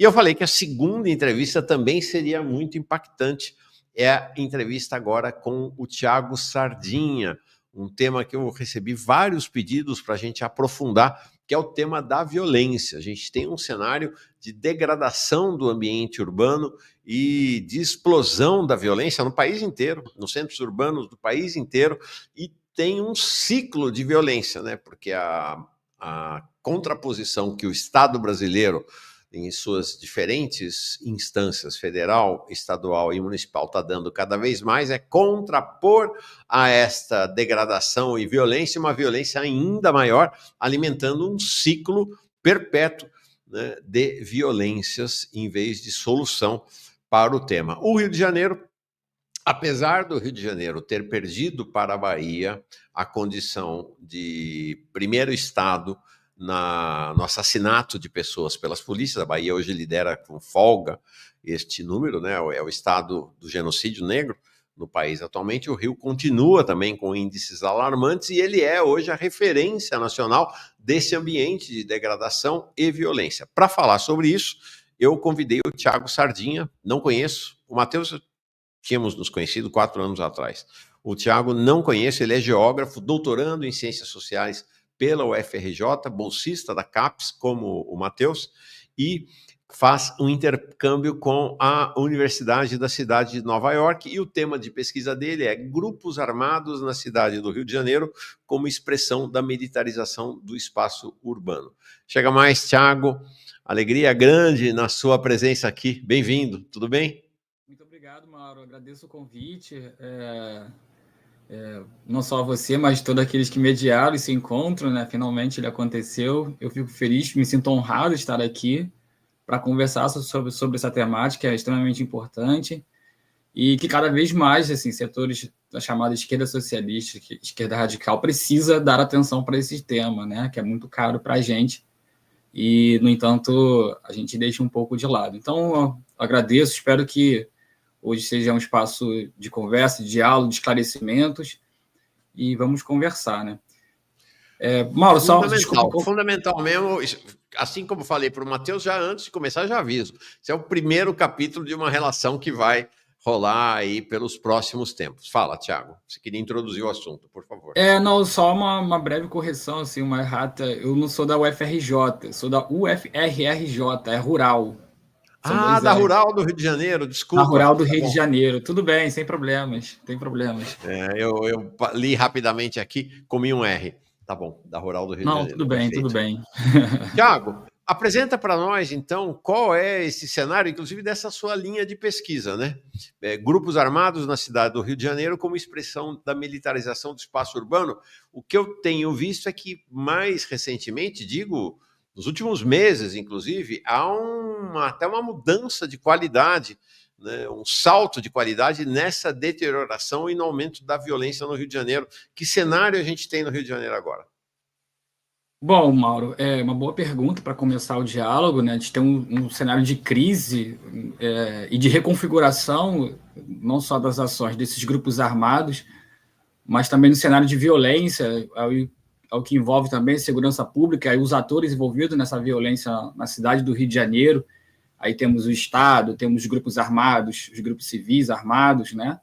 E eu falei que a segunda entrevista também seria muito impactante. É a entrevista agora com o Thiago Sardinha, um tema que eu recebi vários pedidos para a gente aprofundar, que é o tema da violência. A gente tem um cenário de degradação do ambiente urbano e de explosão da violência no país inteiro, nos centros urbanos do país inteiro, e tem um ciclo de violência, né? Porque a contraposição que o Estado brasileiro, em suas diferentes instâncias, federal, estadual e municipal, está dando cada vez mais, é contrapor a esta degradação e violência, uma violência ainda maior, alimentando um ciclo perpétuo, né, de violências em vez de solução para o tema. O Rio de Janeiro, apesar do Rio de Janeiro ter perdido para a Bahia a condição de primeiro estado no assassinato de pessoas pelas polícias, a Bahia hoje lidera com folga este número, né? É o estado do genocídio negro no país atualmente. O Rio continua também com índices alarmantes e ele é hoje a referência nacional desse ambiente de degradação e violência. Para falar sobre isso, eu convidei o Thiago Sardinha, não conheço, o Matheus tínhamos nos conhecido 4 anos atrás. O Thiago não conheço, ele é geógrafo, doutorando em Ciências Sociais pela UFRJ, bolsista da CAPES, como o Matheus, e faz um intercâmbio com a Universidade da cidade de Nova York, e o tema de pesquisa dele é grupos armados na cidade do Rio de Janeiro como expressão da militarização do espaço urbano. Chega mais, Thiago, alegria grande na sua presença aqui, bem-vindo, tudo bem? Muito obrigado, Mauro, agradeço o convite, não só você, mas todos aqueles que mediaram esse encontro, né? Finalmente ele aconteceu. Eu fico feliz, me sinto honrado de estar aqui para conversar sobre essa temática, é extremamente importante, e que cada vez mais assim, setores da chamada esquerda socialista, esquerda radical, precisa dar atenção para esse tema, né? Que é muito caro para a gente, e, no entanto, a gente deixa um pouco de lado. Então, eu agradeço, espero que hoje seja um espaço de conversa, de diálogo, de esclarecimentos, e vamos conversar, né? Mauro, fundamental mesmo, assim como falei para o Matheus, já antes de começar, já aviso. Esse é o primeiro capítulo de uma relação que vai rolar aí pelos próximos tempos. Fala, Thiago, você queria introduzir o assunto, por favor. Não, só uma breve correção, assim, uma errata. Eu não sou da UFRJ, sou da UFRRJ, é rural. Da Rural do Rio de Janeiro, desculpa. Da Rural do Rio de Janeiro, tudo bem, sem problemas, tem problemas. Eu li rapidamente aqui, comi um R. Tá bom, da Rural do Rio de Janeiro. Tudo bem, perfeito. Tudo bem. Thiago, apresenta para nós, então, qual é esse cenário, inclusive dessa sua linha de pesquisa, né? Grupos armados na cidade do Rio de Janeiro como expressão da militarização do espaço urbano. O que eu tenho visto é que, mais recentemente, nos últimos meses, inclusive, há até uma mudança de qualidade, né, um salto de qualidade nessa deterioração e no aumento da violência no Rio de Janeiro. Que cenário a gente tem no Rio de Janeiro agora? Bom, Mauro, é uma boa pergunta para começar o diálogo, né? A gente tem um cenário de crise e de reconfiguração, não só das ações desses grupos armados, mas também no cenário de violência, ao que envolve também segurança pública e os atores envolvidos nessa violência na cidade do Rio de Janeiro. Aí temos o Estado, temos os grupos armados, os grupos civis armados, né?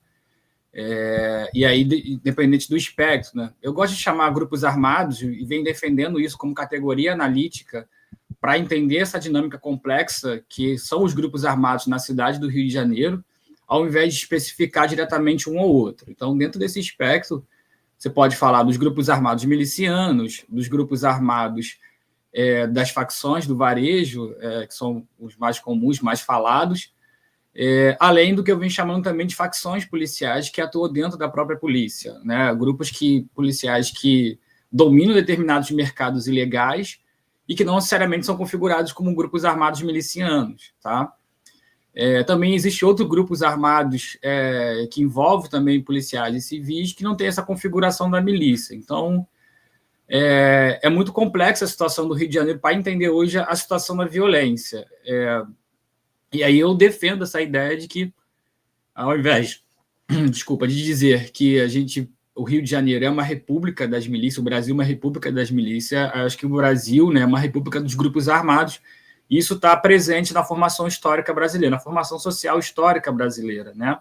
E aí, independente do espectro, né? Eu gosto de chamar grupos armados e venho defendendo isso como categoria analítica para entender essa dinâmica complexa que são os grupos armados na cidade do Rio de Janeiro, ao invés de especificar diretamente um ou outro. Então, dentro desse espectro, você pode falar dos grupos armados milicianos, dos grupos armados das facções do varejo, que são os mais comuns, mais falados, além do que eu venho chamando também de facções policiais que atuam dentro da própria polícia, né? Grupos policiais que dominam determinados mercados ilegais e que não necessariamente são configurados como grupos armados milicianos, tá? Também existem outros grupos armados que envolvem também policiais e civis que não têm essa configuração da milícia. Então, é muito complexa a situação do Rio de Janeiro para entender hoje a situação da violência. E aí eu defendo essa ideia de que, ao invés, de dizer que o Rio de Janeiro é uma república das milícias, o Brasil é uma república das milícias, acho que o Brasil, né, é uma república dos grupos armados Isso está presente na formação histórica brasileira, na formação social histórica brasileira, né?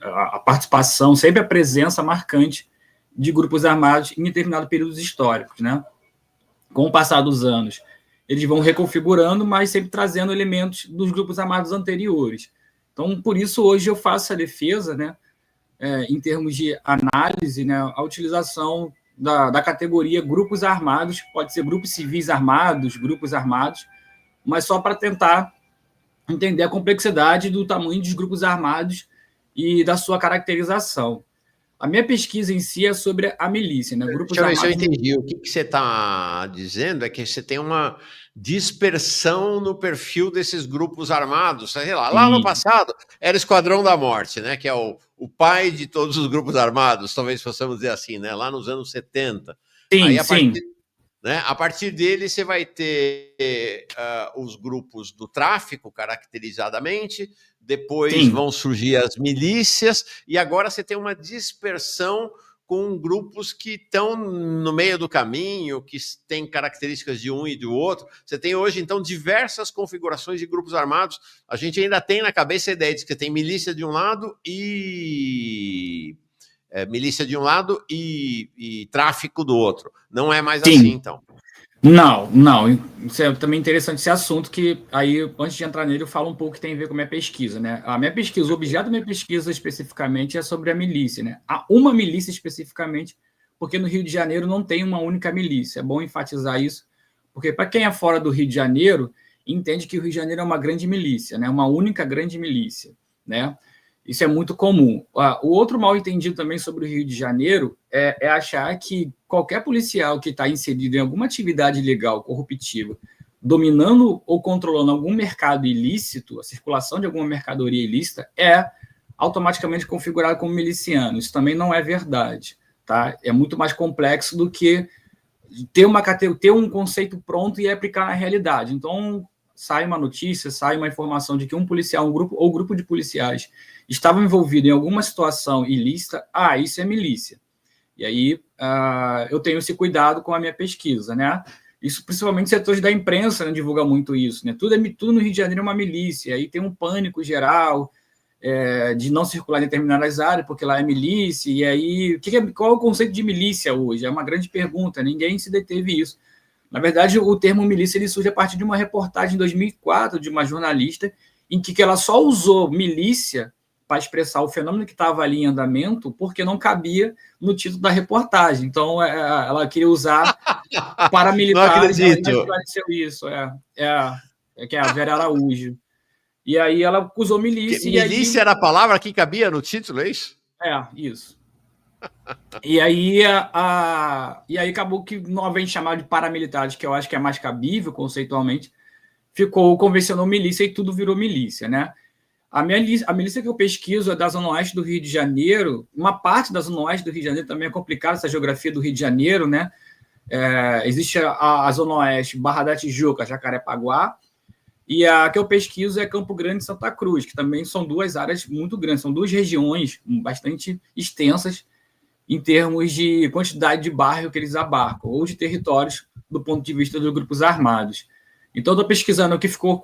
A participação, sempre a presença marcante de grupos armados em determinados períodos históricos, né? Com o passar dos anos, eles vão reconfigurando, mas sempre trazendo elementos dos grupos armados anteriores. Então, por isso, hoje eu faço a defesa, né, em termos de análise, né, a utilização da categoria grupos armados, pode ser grupos civis armados, grupos armados, mas só para tentar entender a complexidade do tamanho dos grupos armados e da sua caracterização. A minha pesquisa em si é sobre a milícia, né? Grupos Deixa eu ver se eu armados. entendi. O que você está dizendo é que você tem uma dispersão no perfil desses grupos armados. Sei lá no passado era o Esquadrão da Morte, né? Que é o pai de todos os grupos armados, talvez possamos dizer assim, né? Lá nos anos 70. Sim, Aí, sim. A partir dele, você vai ter os grupos do tráfico, caracterizadamente, depois vão surgir as milícias, e agora você tem uma dispersão com grupos que estão no meio do caminho, que têm características de um e do outro. Você tem hoje, então, diversas configurações de grupos armados. A gente ainda tem na cabeça a ideia de que tem milícia de um lado e... milícia de um lado e tráfico do outro. Não é mais assim, então. Não. Isso é também interessante esse assunto, que aí, antes de entrar nele, eu falo um pouco que tem a ver com a minha pesquisa, né? A minha pesquisa, o objeto da minha pesquisa especificamente é sobre a milícia, né? Há uma milícia especificamente, porque no Rio de Janeiro não tem uma única milícia. É bom enfatizar isso, porque para quem é fora do Rio de Janeiro, entende que o Rio de Janeiro é uma grande milícia, né? Uma única grande milícia, né? Isso é muito comum. O outro mal entendido também sobre o Rio de Janeiro é achar que qualquer policial que está inserido em alguma atividade ilegal, corruptiva, dominando ou controlando algum mercado ilícito, a circulação de alguma mercadoria ilícita, é automaticamente configurado como miliciano. Isso também não é verdade, tá? É muito mais complexo do que ter um conceito pronto e aplicar na realidade. Então, sai uma notícia, sai uma informação de que um policial, um grupo ou grupo de policiais estavam envolvidos em alguma situação ilícita, isso é milícia. E aí eu tenho esse cuidado com a minha pesquisa, né? Isso principalmente setores da imprensa, né, divulga muito isso, né? Tudo no Rio de Janeiro é uma milícia, aí tem um pânico geral de não circular em determinadas áreas, porque lá é milícia, e aí qual é o conceito de milícia hoje? É uma grande pergunta, ninguém se deteve isso. Na verdade, o termo milícia ele surge a partir de uma reportagem em 2004 de uma jornalista em que ela só usou milícia para expressar o fenômeno que estava ali em andamento, porque não cabia no título da reportagem. Então, ela queria usar paramilitares, ela esclareceu isso, que é a Vera Araújo. E aí ela usou milícia. Milícia era a palavra que cabia no título, é isso? Isso. E aí acabou que, novamente chamado de paramilitares, que eu acho que é mais cabível conceitualmente, convencionou milícia e tudo virou milícia, né? A milícia que eu pesquiso é da Zona Oeste do Rio de Janeiro. Uma parte da Zona Oeste do Rio de Janeiro também é complicada, essa geografia do Rio de Janeiro, né? Existe a Zona Oeste, Barra da Tijuca, Jacarepaguá, e a que eu pesquiso é Campo Grande e Santa Cruz, que também são duas áreas muito grandes, são duas regiões bastante extensas em termos de quantidade de bairro que eles abarcam, ou de territórios do ponto de vista dos grupos armados. Então, estou pesquisando o que ficou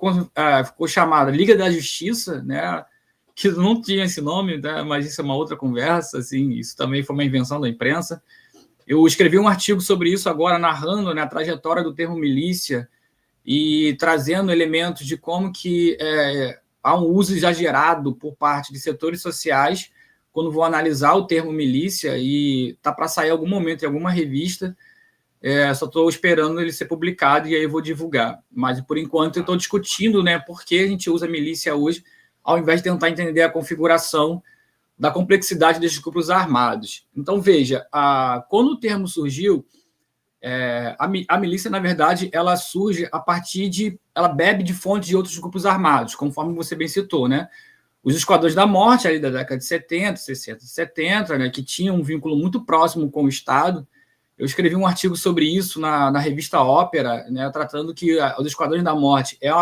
chamado Liga da Justiça, né, que não tinha esse nome, né, mas isso é uma outra conversa, assim, isso também foi uma invenção da imprensa. Eu escrevi um artigo sobre isso agora, narrando, né, a trajetória do termo milícia e trazendo elementos de como que há um uso exagerado por parte de setores sociais quando vou analisar o termo milícia, e está para sair em algum momento em alguma revista. Só estou esperando ele ser publicado e aí eu vou divulgar. Mas, por enquanto, eu estou discutindo, né, por que a gente usa milícia hoje, ao invés de tentar entender a configuração da complexidade desses grupos armados. Então, veja, quando o termo surgiu, a milícia, na verdade, ela surge a partir ela bebe de fontes de outros grupos armados, conforme você bem citou, né? Os Esquadrões da Morte, ali da década de 70, 60, 70, né, que tinham um vínculo muito próximo com o Estado. Eu escrevi um artigo sobre isso na revista Ópera, né, tratando que os Esquadrões da Morte é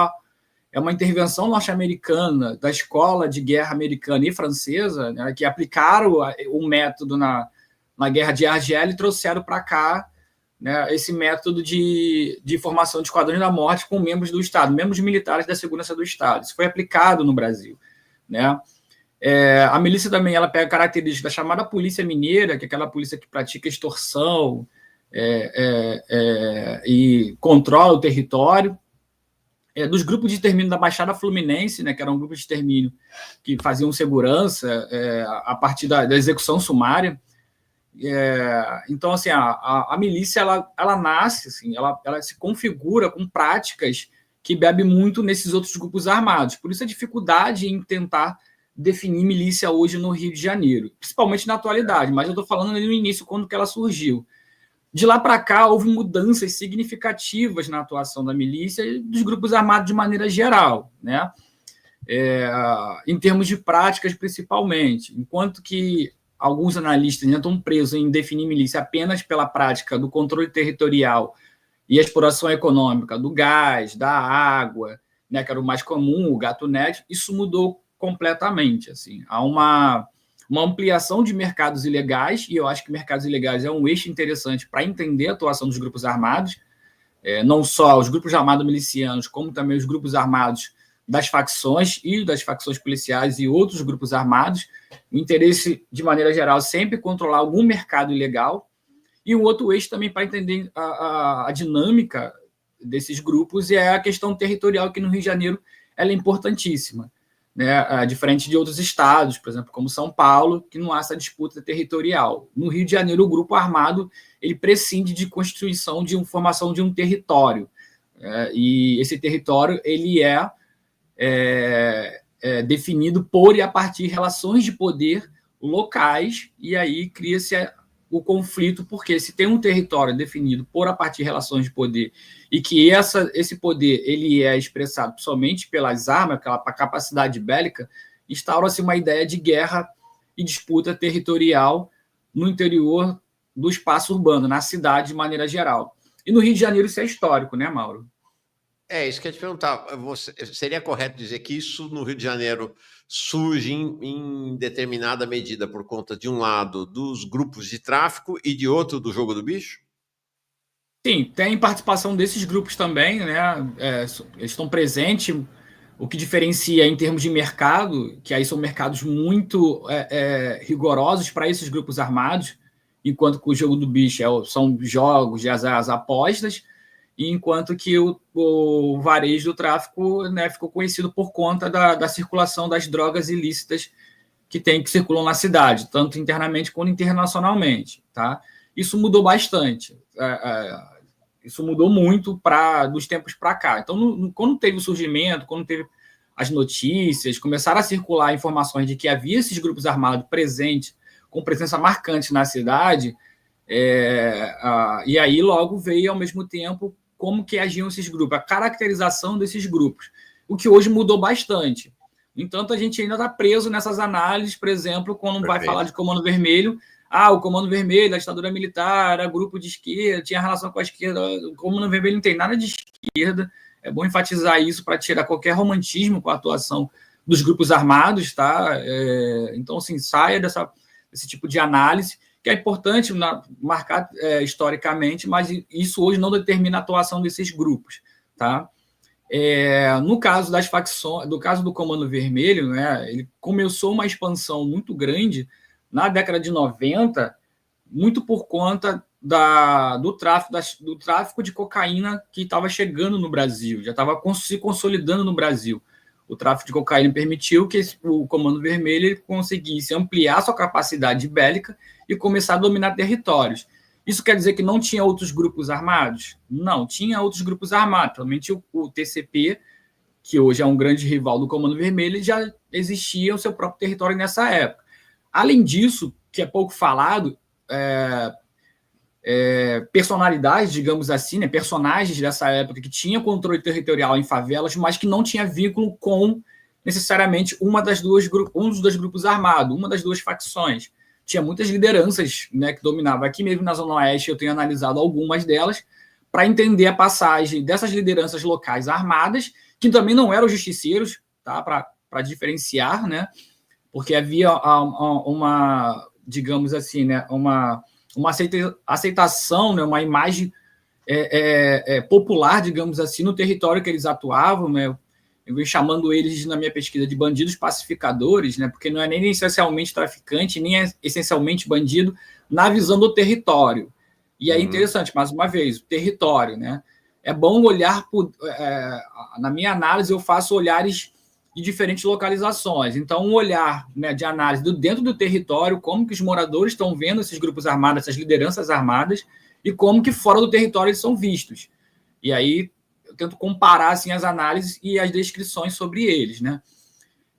uma intervenção norte-americana da escola de guerra americana e francesa, né, que aplicaram o método na Guerra de Argélia e trouxeram para cá, né, esse método de formação de esquadrões da morte com membros do Estado, membros militares da segurança do Estado. Isso foi aplicado no Brasil, né? A milícia também ela pega características da chamada polícia mineira, que é aquela polícia que pratica extorsão e controla o território, dos grupos de extermínio da Baixada Fluminense, né, que eram grupos de extermínio que faziam segurança a partir da execução sumária. Então, assim, a milícia ela nasce, assim, ela se configura com práticas que bebe muito nesses outros grupos armados. Por isso a dificuldade em tentar definir milícia hoje no Rio de Janeiro, principalmente na atualidade, mas eu estou falando no início, quando que ela surgiu. De lá para cá, houve mudanças significativas na atuação da milícia e dos grupos armados de maneira geral, né? Em termos de práticas, principalmente. Enquanto que alguns analistas ainda estão presos em definir milícia apenas pela prática do controle territorial e a exploração econômica do gás, da água, né, que era o mais comum, o gato-net, isso mudou completamente. Assim. Há uma ampliação de mercados ilegais, e eu acho que mercados ilegais é um eixo interessante para entender a atuação dos grupos armados, não só os grupos armados milicianos, como também os grupos armados das facções e das facções policiais e outros grupos armados. O interesse, de maneira geral, sempre controlar algum mercado ilegal. E um outro eixo também para entender a dinâmica desses grupos é a questão territorial, que no Rio de Janeiro ela é importantíssima, né? Diferente de outros estados, por exemplo, como São Paulo, que não há essa disputa territorial. No Rio de Janeiro, o grupo armado ele prescinde de constituição, de formação de um território. E esse território ele é definido por e a partir de relações de poder locais, e aí cria-se o conflito, porque se tem um território definido por a partir de relações de poder e que esse poder ele é expressado somente pelas armas, pela capacidade bélica, instaura-se uma ideia de guerra e disputa territorial no interior do espaço urbano, na cidade de maneira geral. E no Rio de Janeiro isso é histórico, né, Mauro? Isso que eu ia te perguntar. Seria correto dizer que isso no Rio de Janeiro surge em determinada medida por conta, de um lado, dos grupos de tráfico e de outro, do jogo do bicho? Sim, tem participação desses grupos também, né? Eles estão presentes, o que diferencia em termos de mercado, que aí são mercados muito rigorosos para esses grupos armados, enquanto que o jogo do bicho são jogos de as apostas, e enquanto que o varejo do tráfico, né, ficou conhecido por conta da circulação das drogas ilícitas que circulam na cidade, tanto internamente quanto internacionalmente. Tá? Isso mudou bastante. Isso mudou muito dos tempos para cá. Então, quando teve o surgimento, quando teve as notícias, começaram a circular informações de que havia esses grupos armados presentes, com presença marcante na cidade, e aí logo veio, ao mesmo tempo, como que agiam esses grupos, a caracterização desses grupos, o que hoje mudou bastante. No entanto, a gente ainda está preso nessas análises, por exemplo, quando vai falar de Comando Vermelho, o Comando Vermelho, a ditadura militar, era grupo de esquerda, tinha relação com a esquerda, o Comando Vermelho não tem nada de esquerda, é bom enfatizar isso para tirar qualquer romantismo com a atuação dos grupos armados, tá? Então, assim, saia desse tipo de análise, que é importante marcar historicamente, mas isso hoje não determina a atuação desses grupos. Tá? No caso das facções, do caso do Comando Vermelho, né, ele começou uma expansão muito grande na década de 90, muito por conta do tráfico de cocaína que estava chegando no Brasil, já estava se consolidando no Brasil. O tráfico de cocaína permitiu que o Comando Vermelho conseguisse ampliar sua capacidade bélica e começar a dominar territórios. Isso quer dizer que não tinha outros grupos armados? Não, tinha outros grupos armados. Principalmente o TCP, que hoje é um grande rival do Comando Vermelho, já existia o seu próprio território nessa época. Além disso, que é pouco falado, personalidades, digamos assim, né, personagens dessa época que tinham controle territorial em favelas, mas que não tinha vínculo com necessariamente um dos dois grupos armados, uma das duas facções. Tinha muitas lideranças, né, que dominavam. Aqui mesmo na Zona Oeste eu tenho analisado algumas delas para entender a passagem dessas lideranças locais armadas, que também não eram justiceiros, tá, para diferenciar, né, porque havia uma, digamos assim, né, uma aceitação, né, uma imagem popular, digamos assim, no território que eles atuavam, né? Eu venho chamando eles, na minha pesquisa, de bandidos pacificadores, né? Porque não é nem essencialmente traficante, nem é essencialmente bandido na visão do território. E é interessante, mais uma vez, o território, né? É bom olhar na minha análise, eu faço olhares de diferentes localizações. Então, um olhar, né, de análise dentro do território, como que os moradores estão vendo esses grupos armados, essas lideranças armadas, e como que fora do território eles são vistos. E aí eu tento comparar assim, as análises e as descrições sobre eles, né?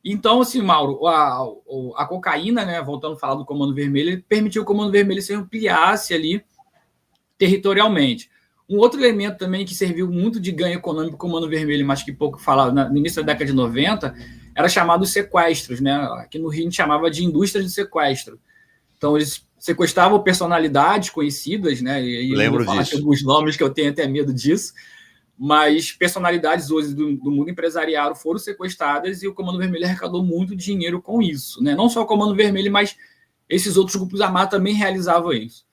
Então, assim, Mauro, a cocaína, né, voltando a falar do Comando Vermelho, permitiu que o Comando Vermelho se ampliasse ali territorialmente. Um outro elemento também que serviu muito de ganho econômico para o Comando Vermelho, mas que pouco falava no início da década de 90, era chamado sequestros, né? Aqui no Rio a gente chamava de indústria de sequestro. Então, eles sequestravam personalidades conhecidas, né? E lembro eu vou falar disso. alguns nomes que eu tenho até medo disso, mas personalidades hoje do mundo empresarial foram sequestradas e o Comando Vermelho arrecadou muito dinheiro com isso, né? Não só o Comando Vermelho, mas esses outros grupos armados também realizavam isso.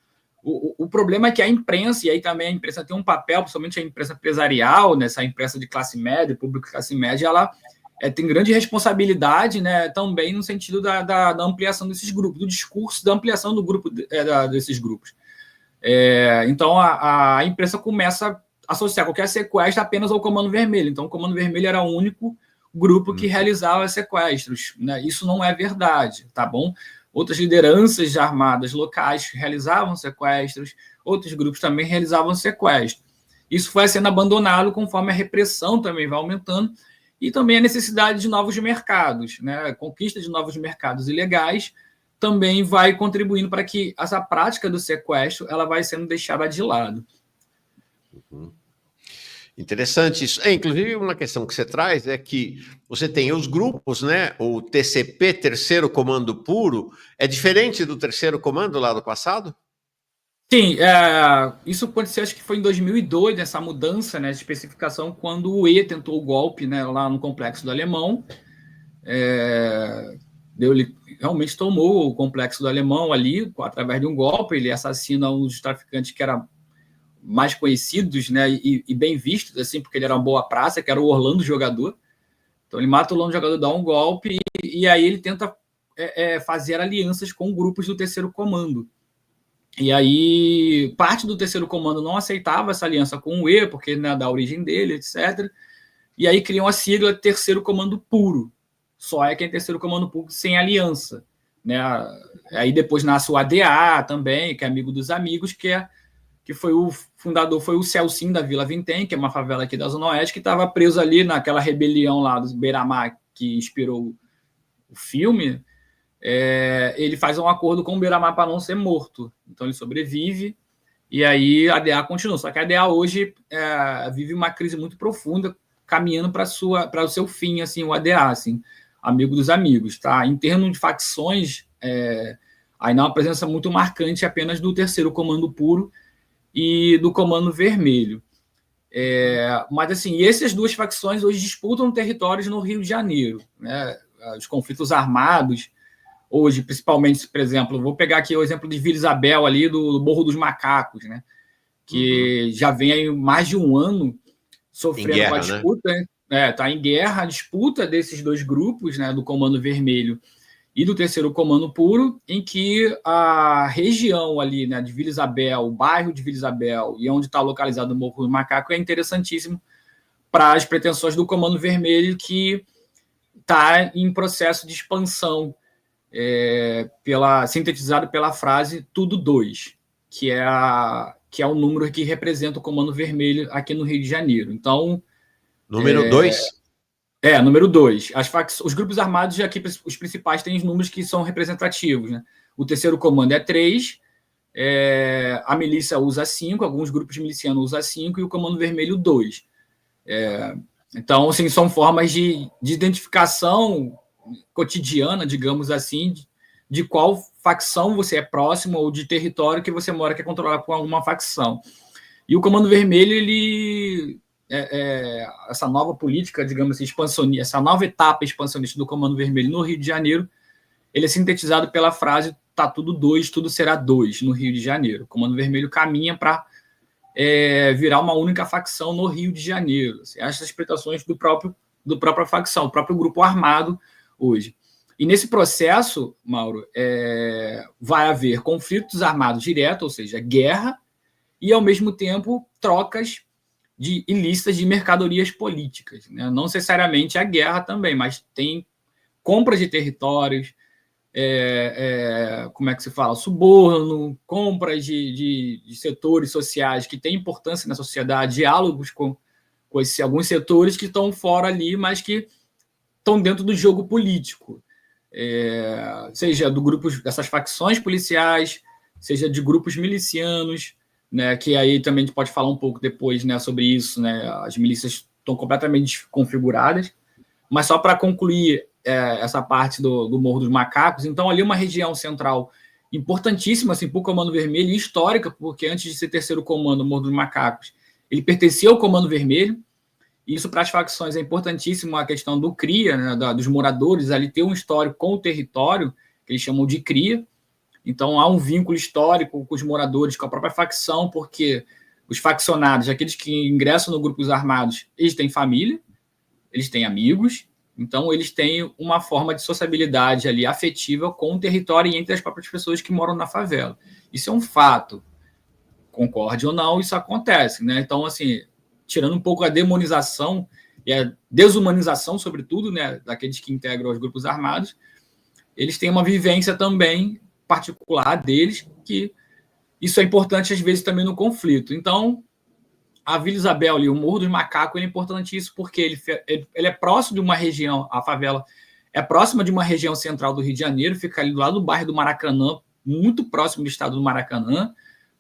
O problema é que a imprensa, e aí também a imprensa tem um papel, principalmente a imprensa empresarial, né, essa imprensa de classe média, público de classe média, ela tem grande responsabilidade, né, também no sentido da ampliação desses grupos, do discurso da ampliação do grupo desses grupos. Então, a imprensa começa a associar qualquer sequestro apenas ao Comando Vermelho. Então, o Comando Vermelho era o único grupo que realizava sequestros, né? Isso não é verdade, tá bom? Outras lideranças armadas locais realizavam sequestros, outros grupos também realizavam sequestros. Isso foi sendo abandonado conforme a repressão também vai aumentando e também a necessidade de novos mercados, né? A conquista de novos mercados ilegais também vai contribuindo para que essa prática do sequestro ela vai sendo deixada de lado. Interessante isso. Inclusive, uma questão que você traz é que você tem os grupos, né? O TCP, Terceiro Comando Puro, é diferente do Terceiro Comando lá do passado? Sim, isso aconteceu, acho que foi em 2002, essa mudança, né, de especificação, quando o E tentou o golpe, né, lá no Complexo do Alemão. Ele realmente tomou o Complexo do Alemão ali, através de um golpe. Ele assassina um dos traficantes que era mais conhecidos, né, e bem vistos, assim, porque ele era uma boa praça, que era o Orlando Jogador. Então ele mata o Orlando Jogador, dá um golpe, e aí ele tenta fazer alianças com grupos do Terceiro Comando. E aí parte do Terceiro Comando não aceitava essa aliança com o E, porque, né, da origem dele, etc. E aí criam a sigla Terceiro Comando Puro. Só é que é Terceiro Comando Puro sem aliança, né? Aí depois nasce o ADA também, que é amigo dos amigos, que foi o fundador, foi o Celcinho da Vila Vintém, que é uma favela aqui da Zona Oeste, que estava preso ali naquela rebelião lá do Beiramar, que inspirou o filme. Ele faz um acordo com o Beiramar para não ser morto. Então ele sobrevive, e aí a ADA continua. Só que a ADA hoje vive uma crise muito profunda, caminhando para o seu fim, assim, o ADA, assim, amigo dos amigos. Tá? Em termos de facções, ainda é uma presença muito marcante apenas do Terceiro Comando Puro e do Comando Vermelho. Mas, assim, essas duas facções hoje disputam territórios no Rio de Janeiro, né? Os conflitos armados, hoje, principalmente, por exemplo, vou pegar aqui o exemplo de Vila Isabel, ali do Morro dos Macacos, né? Que já vem aí mais de um ano sofrendo com a disputa, né? Tá em guerra, a disputa desses dois grupos, né? Do Comando Vermelho e do Terceiro Comando Puro, em que a região ali, né, de Vila Isabel, o bairro de Vila Isabel, e onde está localizado o Morro do Macaco, é interessantíssimo para as pretensões do Comando Vermelho, que está em processo de expansão, sintetizado pela frase tudo 2, que é o número que representa o Comando Vermelho aqui no Rio de Janeiro. Então, número 2? Número 2. Os grupos armados aqui, os principais, têm os números que são representativos, né? O Terceiro Comando é 3, a milícia usa 5, alguns grupos milicianos usam 5 e o Comando Vermelho 2. Então, assim, são formas de identificação cotidiana, digamos assim, de qual facção você é próximo ou de território que você mora que é controlado por alguma facção. E o Comando Vermelho, ele... essa nova política, digamos assim, expansionista, essa nova etapa expansionista do Comando Vermelho no Rio de Janeiro, ele é sintetizado pela frase tá tudo 2, tudo será 2 no Rio de Janeiro. O Comando Vermelho caminha para virar uma única facção no Rio de Janeiro. Assim, essas explicações do própria facção, o próprio grupo armado hoje. E nesse processo, Mauro, vai haver conflitos armados diretos, ou seja, guerra, e, ao mesmo tempo, trocas ilícitas de mercadorias políticas. Né? Não necessariamente a guerra também, mas tem compras de territórios, como é que se fala? Suborno, compras de setores sociais que têm importância na sociedade, diálogos com alguns setores que estão fora ali, mas que estão dentro do jogo político. Seja dessas facções policiais, seja de grupos milicianos, né, que aí também a gente pode falar um pouco depois, né, sobre isso, né, as milícias estão completamente configuradas, mas só para concluir essa parte do Morro dos Macacos, então ali uma região central importantíssima assim, para o Comando Vermelho e histórica, porque antes de ser terceiro comando, o Morro dos Macacos, ele pertencia ao Comando Vermelho, e isso para as facções é importantíssimo, a questão do CRIA, né, dos moradores, ali ter um histórico com o território, que eles chamam de CRIA. Então, há um vínculo histórico com os moradores, com a própria facção, porque os faccionados, aqueles que ingressam no grupos armados, eles têm família, eles têm amigos, então eles têm uma forma de sociabilidade ali afetiva com o território e entre as próprias pessoas que moram na favela. Isso é um fato. Concorde ou não, isso acontece, né? Então, assim, tirando um pouco a demonização e a desumanização, sobretudo, né, daqueles que integram os grupos armados, eles têm uma vivência também particular deles, que isso é importante, às vezes, também no conflito. Então, a Vila Isabel, ali, o Morro dos Macacos, é importantíssimo porque ele é próximo de uma região, a favela é próxima de uma região central do Rio de Janeiro, fica ali do lado do bairro do Maracanã, muito próximo do estado do Maracanã,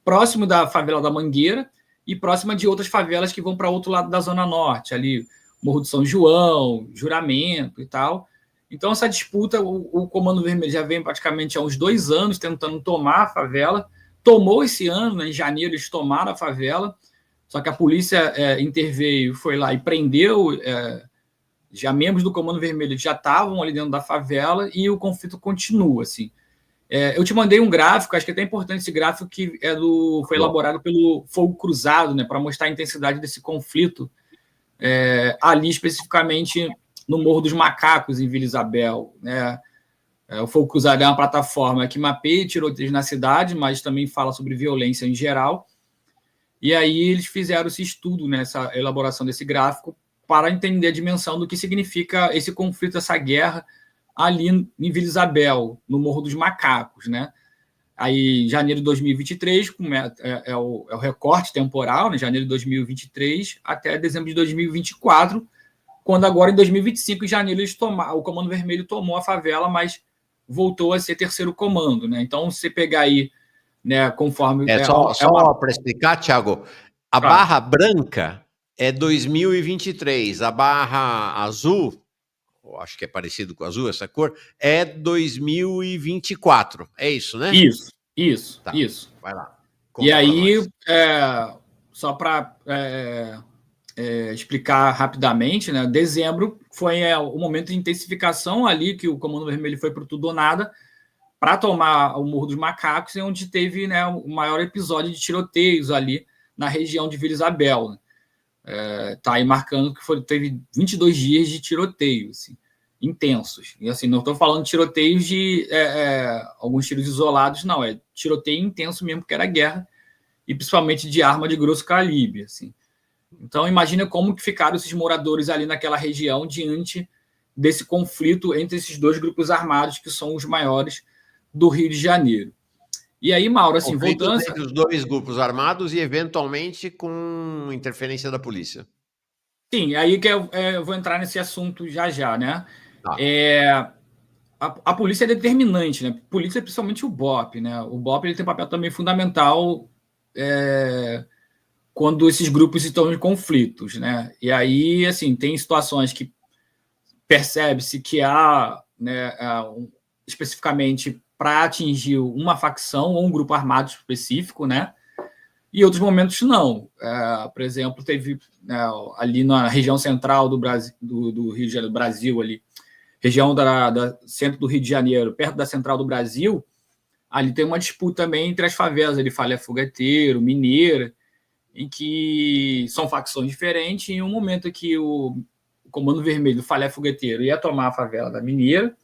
próximo da favela da Mangueira e próxima de outras favelas que vão para outro lado da Zona Norte, ali, Morro do São João, Juramento e tal. Então, essa disputa, o Comando Vermelho já vem praticamente há uns 2 anos tentando tomar a favela. Tomou esse ano, né, em janeiro, eles tomaram a favela, só que a polícia interveio, foi lá e prendeu. Já membros do Comando Vermelho já estavam ali dentro da favela e o conflito continua. Assim. Eu te mandei um gráfico, acho que é até importante esse gráfico, que foi elaborado pelo Fogo Cruzado, né, para mostrar a intensidade desse conflito, ali especificamente no Morro dos Macacos, em Vila Isabel. Né? O Fogo Cruzado é uma plataforma que mapeia tiroteios na cidade, mas também fala sobre violência em geral. E aí eles fizeram esse estudo, né, essa elaboração desse gráfico, para entender a dimensão do que significa esse conflito, essa guerra, ali em Vila Isabel, no Morro dos Macacos. Né? Aí, janeiro de 2023, é o recorte temporal, né, janeiro de 2023 até dezembro de 2024, quando agora, em 2025, em janeiro, o Comando Vermelho tomou a favela, mas voltou a ser terceiro comando. Né? Então, se você pegar aí, né, conforme... Só para explicar, Thiago, a barra branca é 2023, a barra azul, acho que é parecido com o azul, essa cor, é 2024. É isso, né? Isso. Vai lá. E aí, só para explicar rapidamente, né, dezembro foi o momento de intensificação ali, que o Comando Vermelho foi para tudo ou nada, para tomar o Morro dos Macacos, onde teve, né, o maior episódio de tiroteios ali na região de Vila Isabel. Tá aí marcando que teve 22 dias de tiroteio, assim, intensos. E assim, não estou falando de tiroteios de alguns tiros isolados, não. É tiroteio intenso mesmo, porque era guerra, e principalmente de arma de grosso calibre. Assim. Então, imagina como que ficaram esses moradores ali naquela região diante desse conflito entre esses dois grupos armados, que são os maiores do Rio de Janeiro. E aí, Mauro, assim, voltando... entre os dois grupos armados e, eventualmente, com interferência da polícia. Sim, aí que eu vou entrar nesse assunto já, né? A polícia é determinante, né? A polícia é principalmente o BOP, né? O BOP ele tem um papel também fundamental quando esses grupos estão em conflitos, né? E aí, assim, tem situações que percebe-se que há, né, especificamente para atingir uma facção ou um grupo armado específico, né? E outros momentos não. Por exemplo, teve ali na região central do Brasil, do Rio de Janeiro, Brasil ali, região da centro do Rio de Janeiro, perto da central do Brasil, ali tem uma disputa também entre as favelas, ali Falha Fogueteiro, Mineira, em que são facções diferentes. Em um momento que o Comando Vermelho do Falha Fogueteiro ia tomar a favela da Mineira,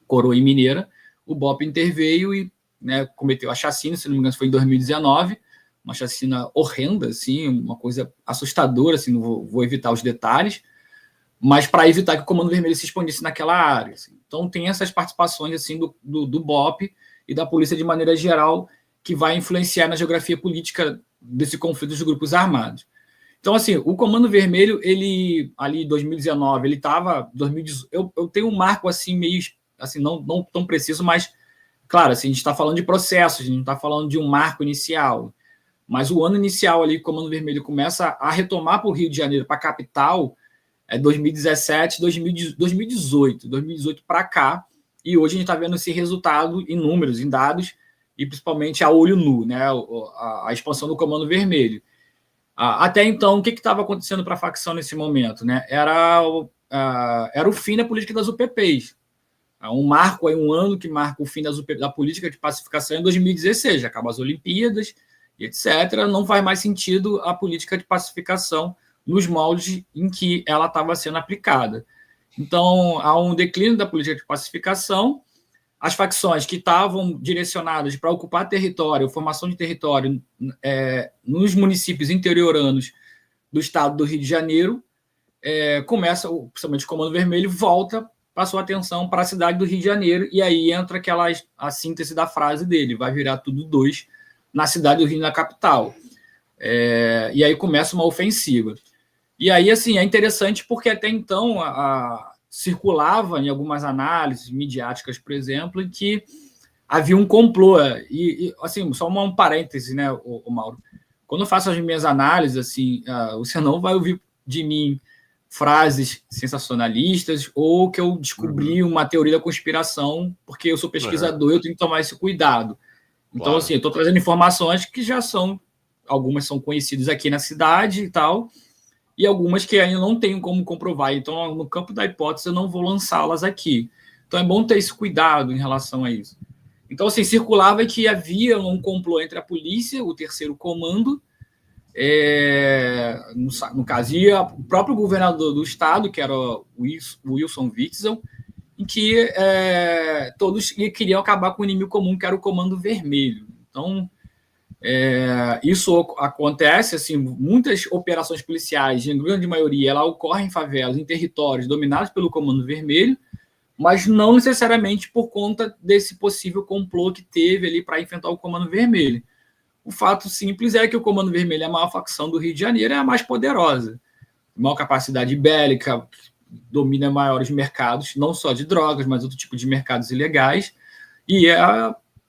Coroa e Mineira, o BOPE interveio e, né, cometeu a chacina, se não me engano, foi em 2019, uma chacina horrenda, assim, uma coisa assustadora, assim, não vou evitar os detalhes, mas para evitar que o Comando Vermelho se expandisse naquela área. Assim. Então tem essas participações assim do BOPE e da polícia de maneira geral que vai influenciar na geografia política desse conflito dos grupos armados. Então, assim, o Comando Vermelho, ele ali em 2019, ele estava... Eu tenho um marco assim meio... assim, não tão preciso, mas, claro, assim, a gente está falando de processos, a gente não está falando de um marco inicial. Mas o ano inicial ali, o Comando Vermelho começa a retomar para o Rio de Janeiro, para a capital, 2017, 2018 para cá, e hoje a gente está vendo esse resultado em números, em dados, e principalmente a olho nu, né, a expansão do Comando Vermelho. Até então, o que estava acontecendo para a facção nesse momento? Né? Era o fim da política das UPPs. Um marco, um ano que marca o fim da política de pacificação em 2016, acabam as Olimpíadas, etc. Não faz mais sentido a política de pacificação nos moldes em que ela estava sendo aplicada. Então, há um declínio da política de pacificação, as facções que estavam direcionadas para ocupar território, formação de território nos municípios interioranos do estado do Rio de Janeiro, começa, principalmente o Comando Vermelho, volta a sua atenção para a cidade do Rio de Janeiro, e aí entra a síntese da frase dele, vai virar tudo dois na cidade do Rio, na capital. E aí começa uma ofensiva. E aí, assim, é interessante porque até então circulava em algumas análises midiáticas, por exemplo, em que havia um complô. E assim, só um parêntese, né, o Mauro? Quando eu faço as minhas análises, assim, você não vai ouvir de mim frases sensacionalistas ou que eu descobri uma teoria da conspiração, porque eu sou pesquisador e eu tenho que tomar esse cuidado. Então, claro, assim, eu estou trazendo informações que já algumas são conhecidas aqui na cidade e tal, e algumas que ainda não tenho como comprovar. Então, no campo da hipótese, eu não vou lançá-las aqui. Então, é bom ter esse cuidado em relação a isso. Então, assim, circulava que havia um complô entre a polícia, o terceiro comando, no caso, e o próprio governador do estado, que era o Wilson Witzel, em que todos queriam acabar com o inimigo comum, que era o Comando Vermelho. Então, isso acontece, assim, muitas operações policiais, em grande maioria, ela ocorre em favelas, em territórios dominados pelo Comando Vermelho, mas não necessariamente por conta desse possível complô que teve ali para enfrentar o Comando Vermelho. O fato simples é que o Comando Vermelho é a maior facção do Rio de Janeiro, é a mais poderosa, maior capacidade bélica, domina maiores mercados, não só de drogas, mas outro tipo de mercados ilegais, e é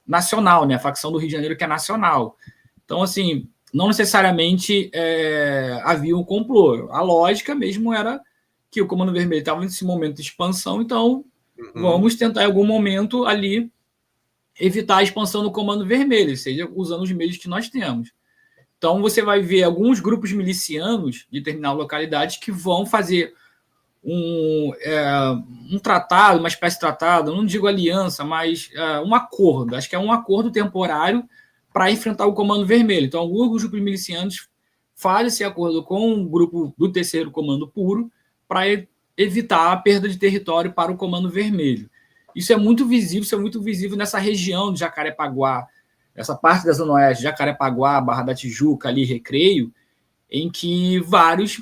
nacional, né? A facção do Rio de Janeiro que é nacional. Então, assim, não necessariamente havia um complô. A lógica mesmo era que o Comando Vermelho estava nesse momento de expansão, então vamos tentar em algum momento ali evitar a expansão do Comando Vermelho, seja usando os meios que nós temos. Então, você vai ver alguns grupos milicianos de determinadas localidades que vão fazer um tratado, uma espécie de tratado, não digo aliança, mas um acordo, acho que é um acordo temporário para enfrentar o Comando Vermelho. Então, alguns grupos milicianos fazem esse acordo com um grupo do terceiro Comando Puro para evitar a perda de território para o Comando Vermelho. Isso é muito visível nessa região de Jacarepaguá, essa parte da Zona Oeste, Jacarepaguá, Barra da Tijuca, ali, Recreio, em que vários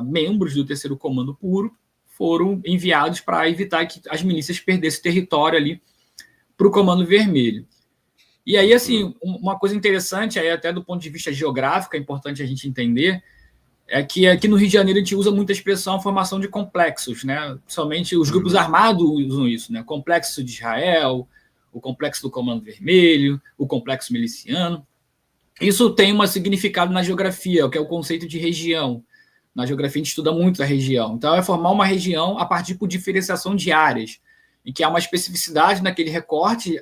membros do terceiro Comando Puro foram enviados para evitar que as milícias perdessem território ali para o Comando Vermelho. E aí, assim, uma coisa interessante, aí até do ponto de vista geográfico, é importante a gente entender, é que aqui no Rio de Janeiro a gente usa muita expressão formação de complexos, né? Somente os grupos armados usam isso, né? Complexo de Israel, o complexo do Comando Vermelho, o complexo miliciano. Isso tem um significado na geografia, que é o conceito de região. Na geografia a gente estuda muito a região. Então, é formar uma região a partir de diferenciação de áreas, em que há uma especificidade naquele recorte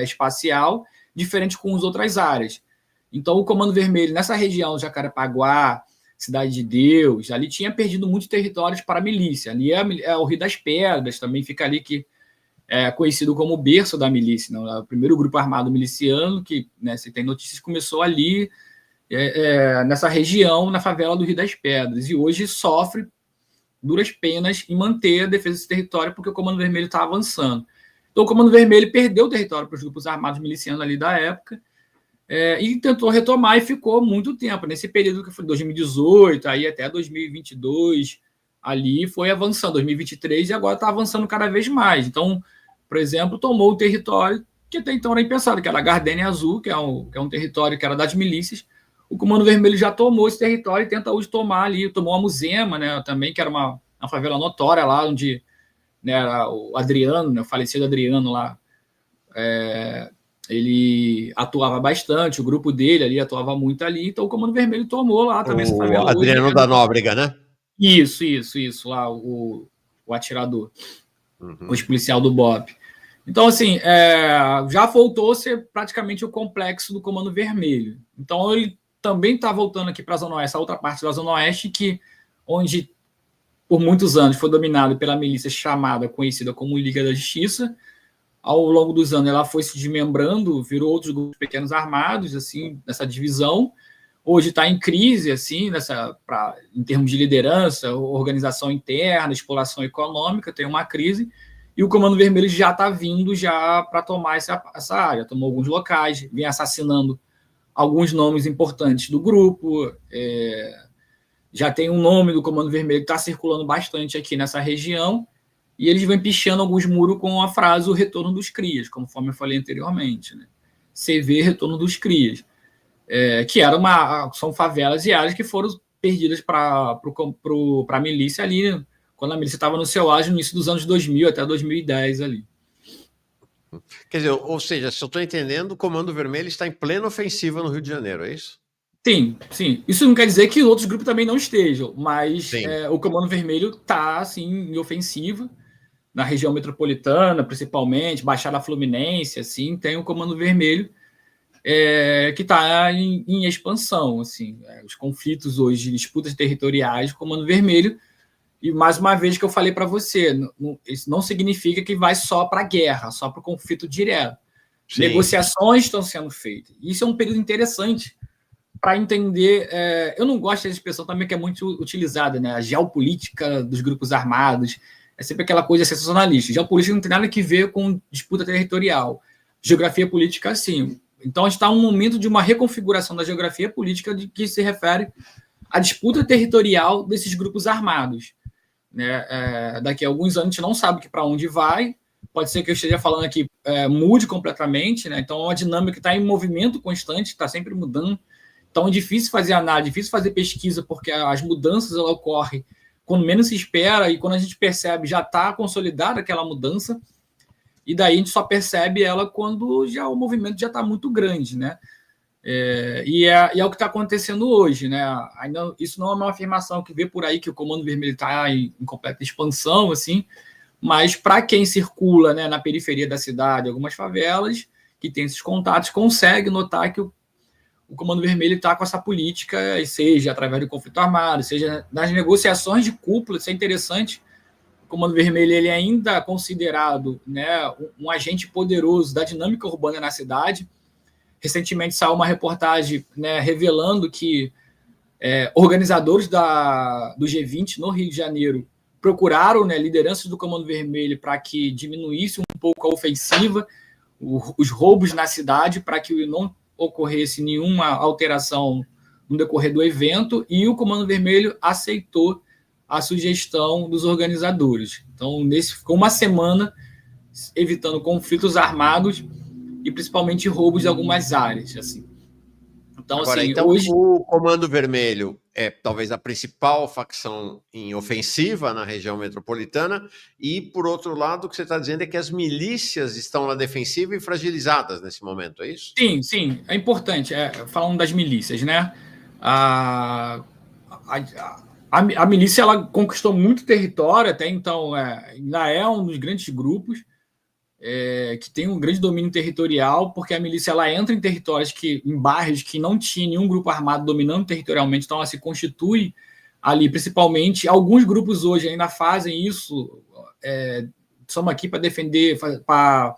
espacial diferente com as outras áreas. Então, o Comando Vermelho, nessa região, Jacarepaguá, Cidade de Deus, ali tinha perdido muitos territórios para a milícia. Ali é o Rio das Pedras, também fica ali que conhecido como o berço da milícia, não? O primeiro grupo armado miliciano que, né, se tem notícias, começou ali nessa região, na favela do Rio das Pedras, e hoje sofre duras penas em manter a defesa desse território porque o Comando Vermelho está avançando. Então o Comando Vermelho perdeu o território para os grupos armados milicianos ali da época, e tentou retomar e ficou muito tempo. Nesse período que foi 2018, aí até 2022, ali foi avançando, 2023, e agora está avançando cada vez mais. Então, por exemplo, tomou o território que até então era impensado, que era a Gardênia Azul, que é um território que era das milícias. O Comando Vermelho já tomou esse território e tenta hoje tomar ali, tomou a Muzema, né, também, que era uma favela notória lá, onde, né, era o Adriano, né, o falecido Adriano lá, ele atuava bastante, o grupo dele ali atuava muito ali, então o Comando Vermelho tomou lá também essa favela. O Adriano da Nóbrega, né? Isso, lá, o atirador, o ex-policial do BOPE. Então, assim, já voltou a ser praticamente o complexo do Comando Vermelho. Então, ele também está voltando aqui para a Zona Oeste, a outra parte da Zona Oeste, onde por muitos anos foi dominado pela milícia conhecida como Liga da Justiça. Ao longo dos anos, ela foi se desmembrando, virou outros grupos pequenos armados, assim, nessa divisão. Hoje está em crise, assim, em termos de liderança, organização interna, exploração econômica, tem uma crise, e o Comando Vermelho já está vindo já para tomar essa área, tomou alguns locais, vem assassinando alguns nomes importantes do grupo, já tem um nome do Comando Vermelho que está circulando bastante aqui nessa região, e eles vêm pichando alguns muros com a frase o retorno dos crias, conforme eu falei anteriormente, né? CV retorno dos crias, que são favelas e áreas que foram perdidas para a milícia ali, quando a milícia estava no seu auge no início dos anos 2000 até 2010 ali. Quer dizer, ou seja, se eu estou entendendo, o Comando Vermelho está em plena ofensiva no Rio de Janeiro, é isso? Sim. Isso não quer dizer que outros grupos também não estejam, mas o Comando Vermelho está, assim, em ofensiva, na região metropolitana, principalmente, Baixada Fluminense, assim, tem o Comando Vermelho que está em expansão, assim, os conflitos hoje, disputas territoriais, o Comando Vermelho, e mais uma vez que eu falei para você, isso não significa que vai só para a guerra, só para o conflito direto. Sim. Negociações estão sendo feitas. Isso é um período interessante para entender. Eu não gosto dessa expressão também que é muito utilizada, né? A geopolítica dos grupos armados. É sempre aquela coisa sensacionalista. Geopolítica não tem nada a ver com disputa territorial. Geografia política, sim. Então, a gente está num momento de uma reconfiguração da geografia política de que se refere à disputa territorial desses grupos armados. Né? Daqui a alguns anos a gente não sabe para onde vai. Pode ser que eu esteja falando aqui mude completamente. Né? Então, é uma dinâmica que está em movimento constante, está sempre mudando. Então, é difícil fazer análise, difícil fazer pesquisa, porque as mudanças ela ocorrem quando menos se espera, e quando a gente percebe, já está consolidada aquela mudança, e daí a gente só percebe ela quando já o movimento já está muito grande, né? E é o que está acontecendo hoje, né? Ainda, isso não é uma afirmação que vê por aí que o Comando Vermelho está em completa expansão, assim, mas para quem circula, né, na periferia da cidade, algumas favelas, que tem esses contatos, consegue notar que o Comando Vermelho está com essa política, seja através do conflito armado, seja nas negociações de cúpula. Isso é interessante. O Comando Vermelho ele ainda é considerado, né, um agente poderoso da dinâmica urbana na cidade. Recentemente saiu uma reportagem, né, revelando que organizadores do G20 no Rio de Janeiro procuraram, né, lideranças do Comando Vermelho para que diminuísse um pouco a ofensiva, os roubos na cidade, para que não ocorresse nenhuma alteração no decorrer do evento, e o Comando Vermelho aceitou a sugestão dos organizadores. Então, ficou uma semana evitando conflitos armados e principalmente roubos de algumas áreas. Assim. Então, agora, assim, então hoje... o Comando Vermelho é talvez a principal facção em ofensiva na região metropolitana, e, por outro lado, o que você está dizendo é que as milícias estão na defensiva e fragilizadas nesse momento, é isso? Sim, é importante. Falando das milícias, né? A milícia ela conquistou muito território, até então ainda é um dos grandes grupos que tem um grande domínio territorial, porque a milícia ela entra em territórios, em bairros que não tinha nenhum grupo armado dominando territorialmente, então ela se constitui ali, principalmente. Alguns grupos hoje ainda fazem isso estamos aqui para defender, para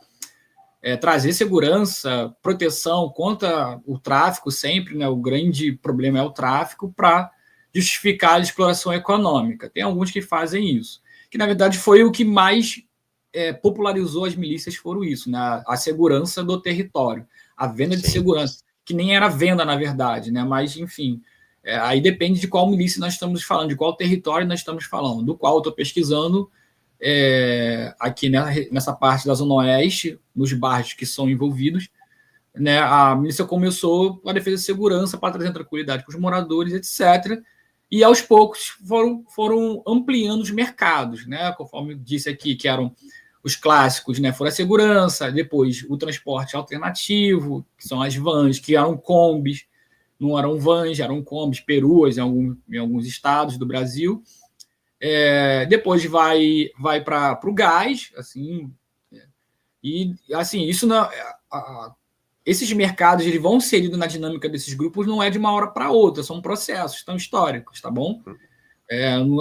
trazer segurança, proteção contra o tráfico sempre, né? O grande problema é o tráfico, para justificar a exploração econômica. Tem alguns que fazem isso, que na verdade foi o que mais popularizou as milícias, foram isso, né? A segurança do território, a venda de segurança, que nem era venda, na verdade, né? Mas, enfim, aí depende de qual milícia nós estamos falando, de qual território nós estamos falando, do qual eu estou pesquisando aqui, né, nessa parte da Zona Oeste, nos bairros que são envolvidos, né? A milícia começou com a defesa de segurança para trazer tranquilidade para os moradores, etc., e aos poucos foram ampliando os mercados, né? Conforme disse aqui, que eram os clássicos, né? Foram a segurança, depois o transporte alternativo, que são as vans, que eram combis, não eram vans, eram combis, peruas em alguns estados do Brasil. Depois vai para o gás, assim, e assim, isso não, esses mercados, eles vão inseridos na dinâmica desses grupos, não é de uma hora para outra, são processos tão históricos, tá bom?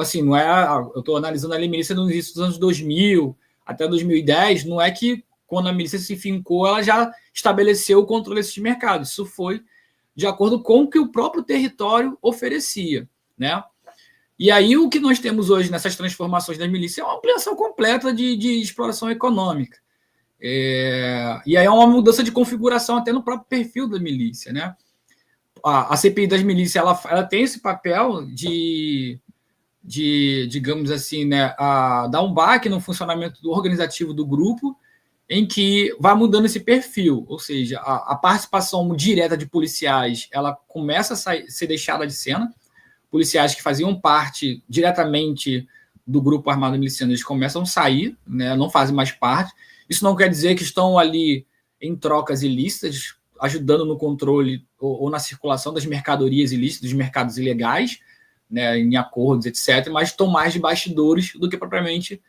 Assim, não é, eu estou analisando a milícia no início dos anos 2000 até 2010, não é que quando a milícia se fincou, ela já estabeleceu o controle desses mercados, isso foi de acordo com o que o próprio território oferecia, né? E aí o que nós temos hoje nessas transformações da milícia é uma ampliação completa de exploração econômica. E aí é uma mudança de configuração até no próprio perfil da milícia, né? A CPI das milícias, ela tem esse papel de digamos assim, né, dar um baque no funcionamento organizativo do grupo, em que vai mudando esse perfil, ou seja, a participação direta de policiais, ela começa a ser deixada de cena. Policiais que faziam parte diretamente do grupo armado miliciano, eles começam a sair, né, não fazem mais parte. Isso não quer dizer que estão ali em trocas ilícitas, ajudando no controle ou na circulação das mercadorias ilícitas, dos mercados ilegais, né, em acordos, etc., mas estão mais de bastidores do que propriamente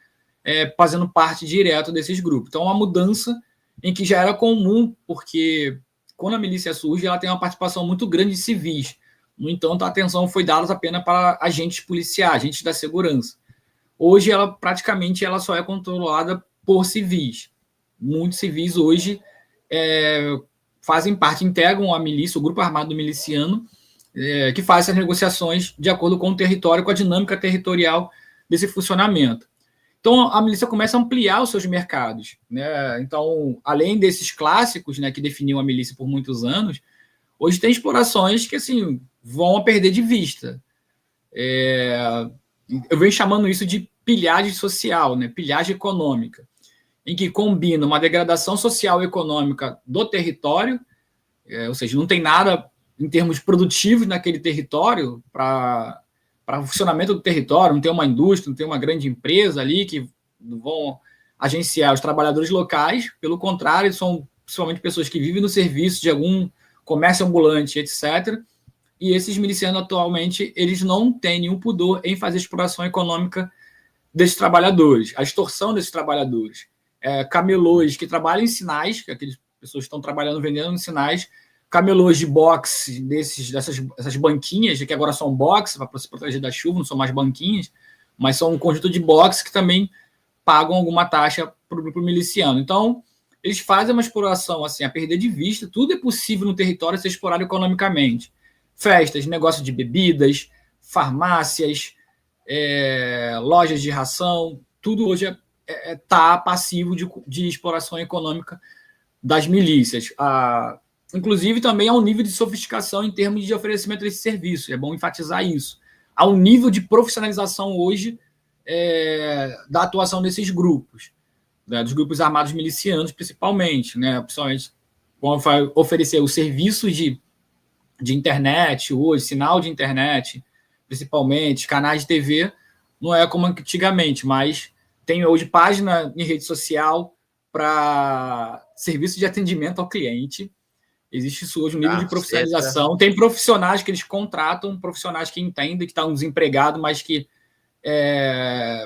fazendo parte direto desses grupos. Então, é uma mudança em que já era comum, porque quando a milícia surge, ela tem uma participação muito grande de civis. No entanto, a atenção foi dada apenas para agentes policiais, agentes da segurança. Hoje, ela praticamente só é controlada por civis. Muitos civis hoje fazem parte, integram a milícia, o grupo armado miliciano, que faz essas negociações de acordo com o território, com a dinâmica territorial desse funcionamento. Então, a milícia começa a ampliar os seus mercados, né? Então, além desses clássicos, né, que definiam a milícia por muitos anos, hoje tem explorações que, assim, vão a perder de vista. Eu venho chamando isso de pilhagem social, né? Pilhagem econômica, em que combina uma degradação social e econômica do território, ou seja, não tem nada em termos produtivos naquele território para o funcionamento do território, não tem uma indústria, não tem uma grande empresa ali que vão agenciar os trabalhadores locais, pelo contrário, são principalmente pessoas que vivem no serviço de algum comércio ambulante, etc., e esses milicianos atualmente, eles não têm nenhum pudor em fazer exploração econômica desses trabalhadores, a extorsão desses trabalhadores. Camelôs que trabalham em sinais, que aquelas pessoas que estão trabalhando, vendendo em sinais, camelôs de boxe, dessas banquinhas, que agora são boxe, para se proteger da chuva, não são mais banquinhas, mas são um conjunto de boxe que também pagam alguma taxa para o grupo miliciano. Então, eles fazem uma exploração assim, a perder de vista, tudo é possível no território ser explorado economicamente. Festas, negócio de bebidas, farmácias, lojas de ração, tudo hoje está passivo de exploração econômica das milícias. Inclusive, também há um nível de sofisticação em termos de oferecimento desse serviço, é bom enfatizar isso. Há um nível de profissionalização hoje da atuação desses grupos, né, dos grupos armados milicianos, principalmente, né, principalmente quando vai oferecer os serviços de internet hoje, sinal de internet, principalmente, canais de TV, não é como antigamente, mas tem hoje página em rede social para serviço de atendimento ao cliente. Existe isso hoje, um nível de profissionalização. Tem profissionais que eles contratam, profissionais que entendem que estão desempregados, mas que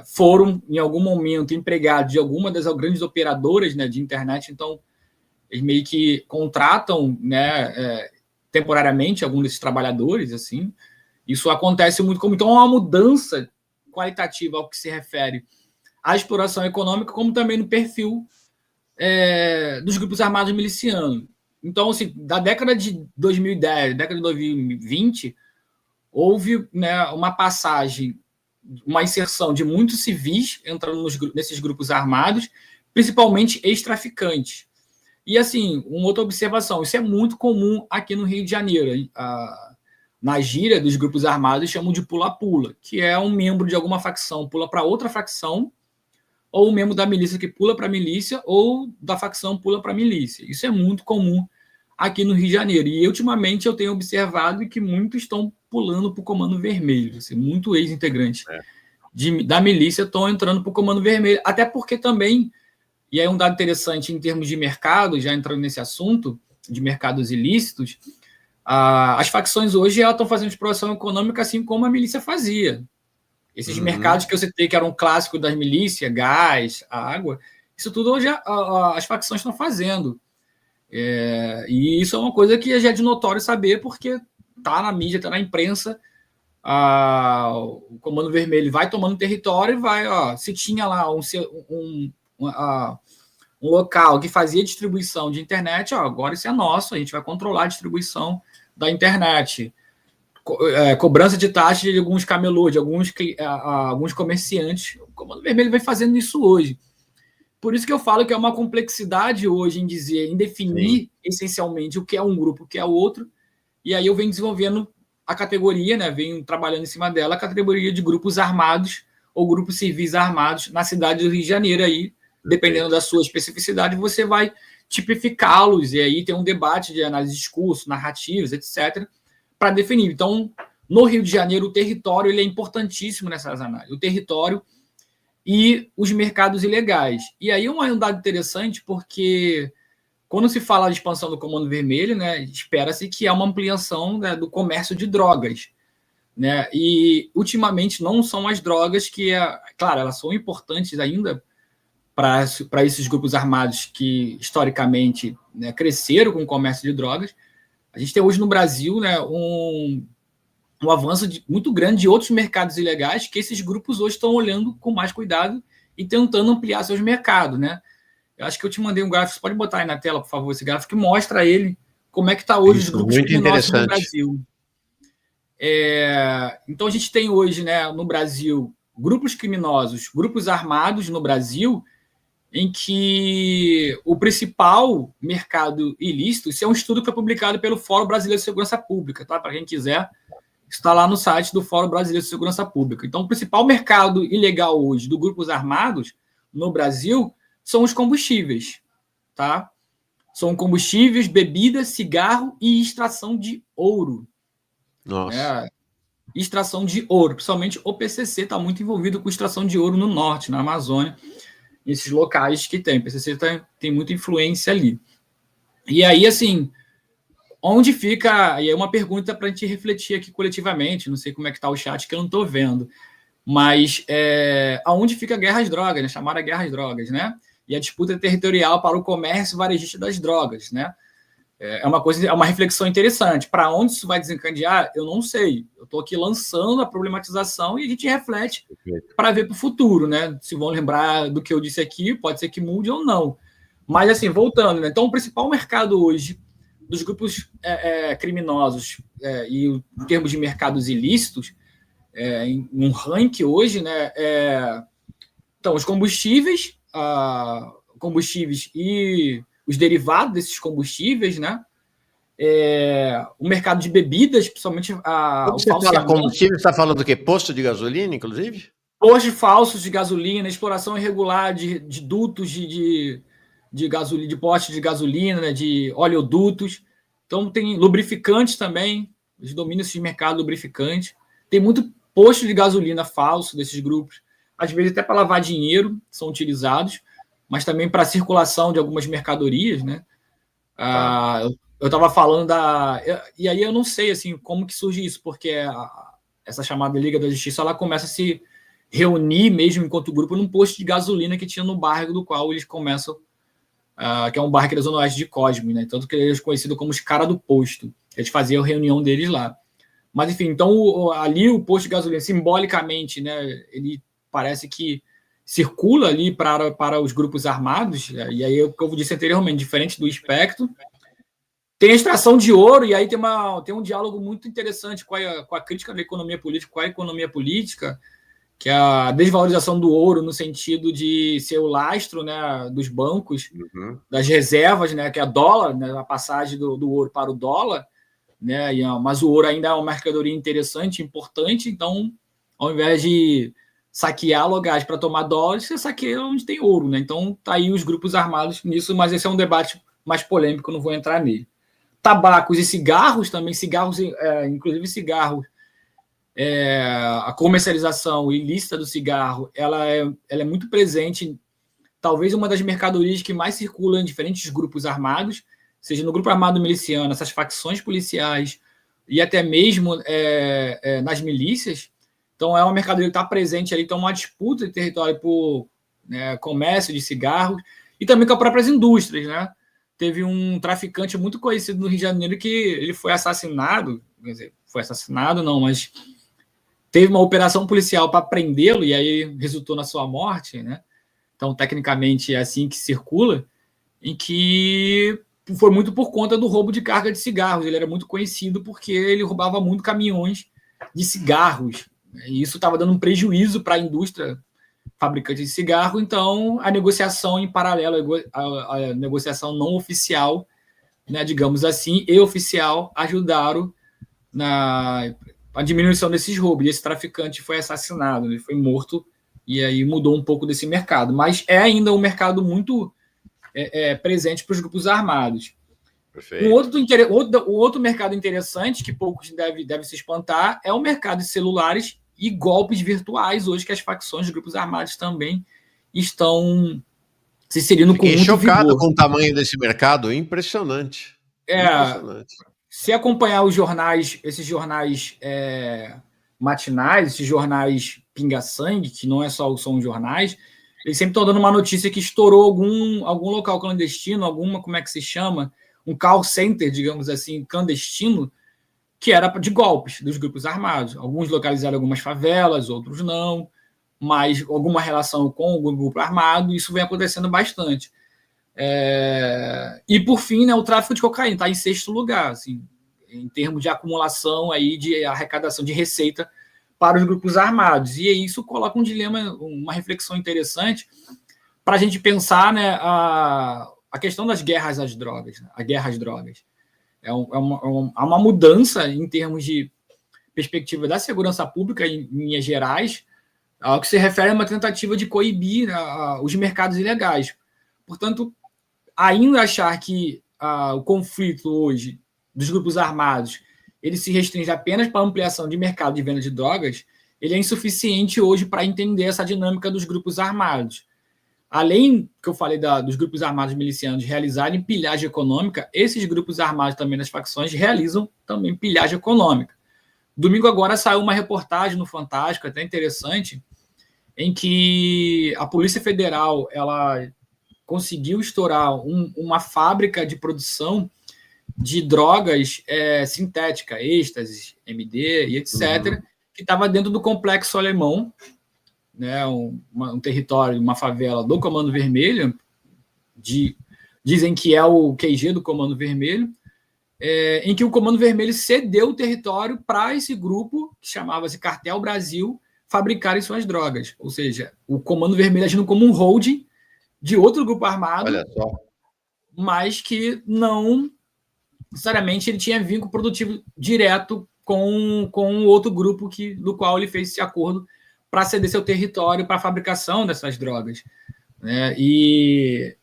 foram, em algum momento, empregados de alguma das grandes operadoras, né, de internet. Então, eles meio que contratam, né, temporariamente algum desses trabalhadores, assim. Isso acontece muito como, então, é uma mudança qualitativa ao que se refere à exploração econômica, como também no perfil dos grupos armados milicianos. Então, assim, da década de 2010, década de 2020, houve, né, uma passagem, uma inserção de muitos civis entrando nesses grupos armados, principalmente ex-traficantes. E, assim, uma outra observação, isso é muito comum aqui no Rio de Janeiro. Na gíria dos grupos armados, chamam de pula-pula, que é um membro de alguma facção pula para outra facção, ou um membro da milícia que pula para a milícia, ou da facção pula para a milícia. Isso é muito comum aqui no Rio de Janeiro. E, ultimamente, eu tenho observado que muitos estão pulando para o Comando Vermelho. Assim, muito ex-integrantes da milícia estão entrando para o Comando Vermelho. Até porque também, e aí um dado interessante em termos de mercado, já entrando nesse assunto, de mercados ilícitos, as facções hoje estão fazendo exploração econômica assim como a milícia fazia. Esses mercados que eu citei, que eram clássicos das milícias, gás, água, isso tudo hoje as facções estão fazendo. E isso é uma coisa que já é de notório saber, porque está na mídia, está na imprensa. O Comando Vermelho vai tomando território e vai, se tinha lá um local que fazia distribuição de internet, agora isso é nosso, a gente vai controlar a distribuição da internet. Cobrança de taxa de alguns camelôs, de alguns comerciantes. O Comando Vermelho vem fazendo isso hoje. Por isso que eu falo que é uma complexidade hoje em definir essencialmente o que é um grupo, o que é o outro. E aí eu venho desenvolvendo a categoria, né? Venho trabalhando em cima dela, a categoria de grupos armados ou grupos civis armados na cidade do Rio de Janeiro. Aí, dependendo da sua especificidade, você vai tipificá-los. E aí tem um debate de análise de discurso, narrativas, etc., para definir. Então, no Rio de Janeiro, o território ele é importantíssimo nessas análises. O território e os mercados ilegais. E aí um dado interessante, porque quando se fala de expansão do Comando Vermelho, né, espera-se que há uma ampliação, né, do comércio de drogas. Né? E, ultimamente, não são as drogas que, claro, elas são importantes ainda para esses grupos armados que, historicamente, né, cresceram com o comércio de drogas. A gente tem hoje no Brasil, né, um avanço muito grande de outros mercados ilegais que esses grupos hoje estão olhando com mais cuidado e tentando ampliar seus mercados, né? Eu acho que eu te mandei um gráfico, você pode botar aí na tela, por favor, esse gráfico que mostra ele, como é que está hoje os grupos criminosos no Brasil. Então a gente tem hoje, né, no Brasil, grupos criminosos, grupos armados no Brasil, em que o principal mercado ilícito, isso é um estudo que foi publicado pelo Fórum Brasileiro de Segurança Pública, tá? Para quem quiser, está lá no site do Fórum Brasileiro de Segurança Pública. Então, o principal mercado ilegal hoje do grupos armados no Brasil são os combustíveis, tá? São combustíveis, bebida, cigarro e extração de ouro. Nossa. Extração de ouro, principalmente o PCC está muito envolvido com extração de ouro no norte, na Amazônia, esses locais que tem. O PCC tem muita influência ali. E aí, assim, onde fica... E é uma pergunta para a gente refletir aqui coletivamente, não sei como é que está o chat, que eu não estou vendo, mas aonde fica a guerra às drogas, né? Chamada guerra às drogas, né? E a disputa territorial para o comércio varejista das drogas, né? É uma reflexão interessante. Para onde isso vai desencadear, eu não sei. Eu estou aqui lançando a problematização e a gente reflete para ver para o futuro, né? Se vão lembrar do que eu disse aqui, pode ser que mude ou não. Mas, assim, voltando, né? Então, o principal mercado hoje dos grupos criminosos e em termos de mercados ilícitos, em um ranking hoje, né? Então, os combustíveis e os derivados desses combustíveis, né? O mercado de bebidas, principalmente Quando você fala combustível, você está falando do quê? Posto de gasolina, inclusive? Postos falsos de gasolina, exploração irregular de dutos de gasolina, de postos de gasolina, né, de oleodutos. Então, tem lubrificantes também, eles dominam esse mercado lubrificante. Tem muito posto de gasolina falso desses grupos, às vezes até para lavar dinheiro, são utilizados, mas também para a circulação de algumas mercadorias, né? Eu estava falando e aí eu não sei assim, como que surge isso, porque essa chamada Liga da Justiça ela começa a se reunir mesmo enquanto grupo num posto de gasolina que tinha no bairro do qual eles começam, que é um bairro aqui da Zona Oeste de Cosme, né? Tanto que eles são conhecidos como os caras do posto. Eles faziam a reunião deles lá. Mas, enfim, então ali o posto de gasolina, simbolicamente, né, ele parece que circula ali para os grupos armados, e aí, o que eu disse anteriormente, diferente do espectro, tem a extração de ouro, e aí tem um diálogo muito interessante com a crítica da economia política, com a economia política, que é a desvalorização do ouro no sentido de ser o lastro, né, dos bancos, das reservas, né, que é dólar, né, a passagem do ouro para o dólar, né, mas o ouro ainda é uma mercadoria interessante, importante, então, ao invés de saquear locais para tomar dólares, você saqueia onde tem ouro, né? Então, tá aí os grupos armados nisso, mas esse é um debate mais polêmico, eu não vou entrar nele. Tabacos e cigarros também, inclusive cigarros, a comercialização ilícita do cigarro, ela é muito presente, talvez uma das mercadorias que mais circulam em diferentes grupos armados, seja no grupo armado miliciano, essas facções policiais, e até mesmo nas milícias. Então, é uma mercadoria que está presente ali, então uma disputa de território por comércio de cigarros, e também com as próprias indústrias, né? Teve um traficante muito conhecido no Rio de Janeiro que ele foi assassinado, quer dizer, foi assassinado não, mas teve uma operação policial para prendê-lo, e aí resultou na sua morte, né? Então, tecnicamente, é assim que circula, em que foi muito por conta do roubo de carga de cigarros. Ele era muito conhecido porque ele roubava muito caminhões de cigarros, e isso estava dando um prejuízo para a indústria fabricante de cigarro. Então, a negociação em paralelo, a negociação não oficial, né, digamos assim, e oficial, ajudaram na a diminuição desses roubos. E esse traficante foi assassinado, ele foi morto, e aí mudou um pouco desse mercado. Mas é ainda um mercado muito presente para os grupos armados. Outro mercado interessante, que poucos devem se espantar, é o mercado de celulares e golpes virtuais, hoje que as facções dos grupos armados também estão se inserindo com muito vigor. Fiquei chocado com o tamanho desse mercado, impressionante. Impressionante. Se acompanhar os jornais, esses jornais matinais, esses jornais pinga-sangue, que não são jornais, eles sempre estão dando uma notícia que estourou algum local clandestino, como é que se chama? Um call center, digamos assim, clandestino, que era de golpes dos grupos armados. Alguns localizaram algumas favelas, outros não, mas alguma relação com o grupo armado, isso vem acontecendo bastante. E, por fim, né, o tráfico de cocaína está em 6º lugar, assim, em termos de acumulação, aí, de arrecadação de receita para os grupos armados. E isso coloca um dilema, uma reflexão interessante para a gente pensar, né, a questão das guerras às drogas, né, a guerra às drogas. Há uma mudança em termos de perspectiva da segurança pública, em linhas gerais, ao que se refere a uma tentativa de coibir os mercados ilegais. Portanto, ainda achar que o conflito hoje dos grupos armados ele se restringe apenas para a ampliação de mercado de venda de drogas, ele é insuficiente hoje para entender essa dinâmica dos grupos armados. Além que eu falei dos grupos armados milicianos realizarem pilhagem econômica, esses grupos armados também nas facções realizam também pilhagem econômica. Domingo agora saiu uma reportagem no Fantástico, até interessante, em que a Polícia Federal ela conseguiu estourar uma fábrica de produção de drogas sintéticas, êxtase, MD e etc., que estava dentro do complexo alemão, né, um território, uma favela do Comando Vermelho, dizem que é o QG do Comando Vermelho, em que o Comando Vermelho cedeu o território para esse grupo, que chamava-se Cartel Brasil, fabricarem suas drogas. Ou seja, o Comando Vermelho agindo como um holding de outro grupo armado, mas que não necessariamente ele tinha vínculo produtivo direto com outro grupo do qual ele fez esse acordo para ceder seu território para a fabricação dessas drogas. Né? E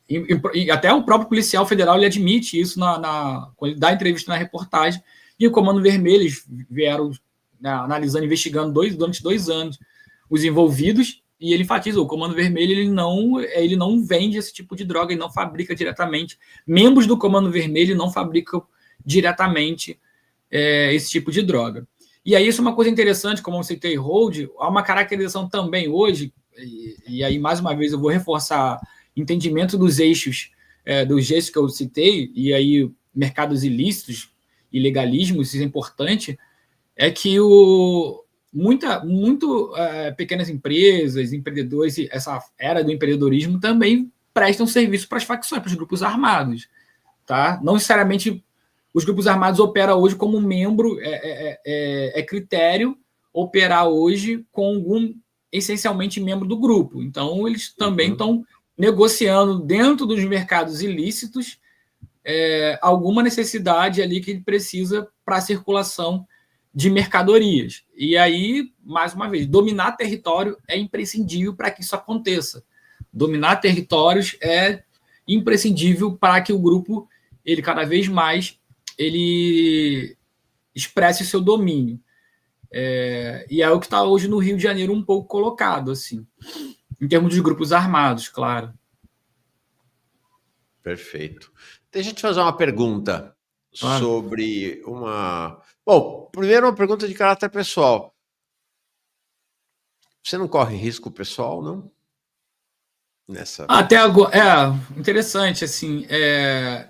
até o próprio policial federal ele admite isso quando ele dá entrevista na reportagem, e o Comando Vermelho vieram analisando, investigando durante 2 anos os envolvidos, e ele enfatiza, o Comando Vermelho ele não vende esse tipo de droga, ele não fabrica diretamente. Membros do Comando Vermelho não fabricam diretamente esse tipo de droga. E aí isso é uma coisa interessante, como eu citei, hold, há uma caracterização também hoje, e aí mais uma vez eu vou reforçar entendimento dos eixos que eu citei, e aí mercados ilícitos, ilegalismo, isso é importante, é que pequenas empresas, empreendedores, e essa era do empreendedorismo também prestam serviço para as facções, para os grupos armados. Tá? Não necessariamente os grupos armados operam hoje como membro, é critério operar hoje com algum, essencialmente, membro do grupo. Então, eles também estão negociando dentro dos mercados ilícitos alguma necessidade ali que ele precisa para a circulação de mercadorias. E aí, mais uma vez, dominar território é imprescindível para que isso aconteça. Dominar territórios é imprescindível para que o grupo, ele cada vez mais, ele expresse seu domínio. E é o que está hoje no Rio de Janeiro um pouco colocado, assim, em termos de grupos armados, claro. Perfeito. Deixa eu te fazer uma pergunta sobre uma... Bom, primeiro uma pergunta de caráter pessoal. Você não corre risco pessoal, não? Até agora, interessante, assim,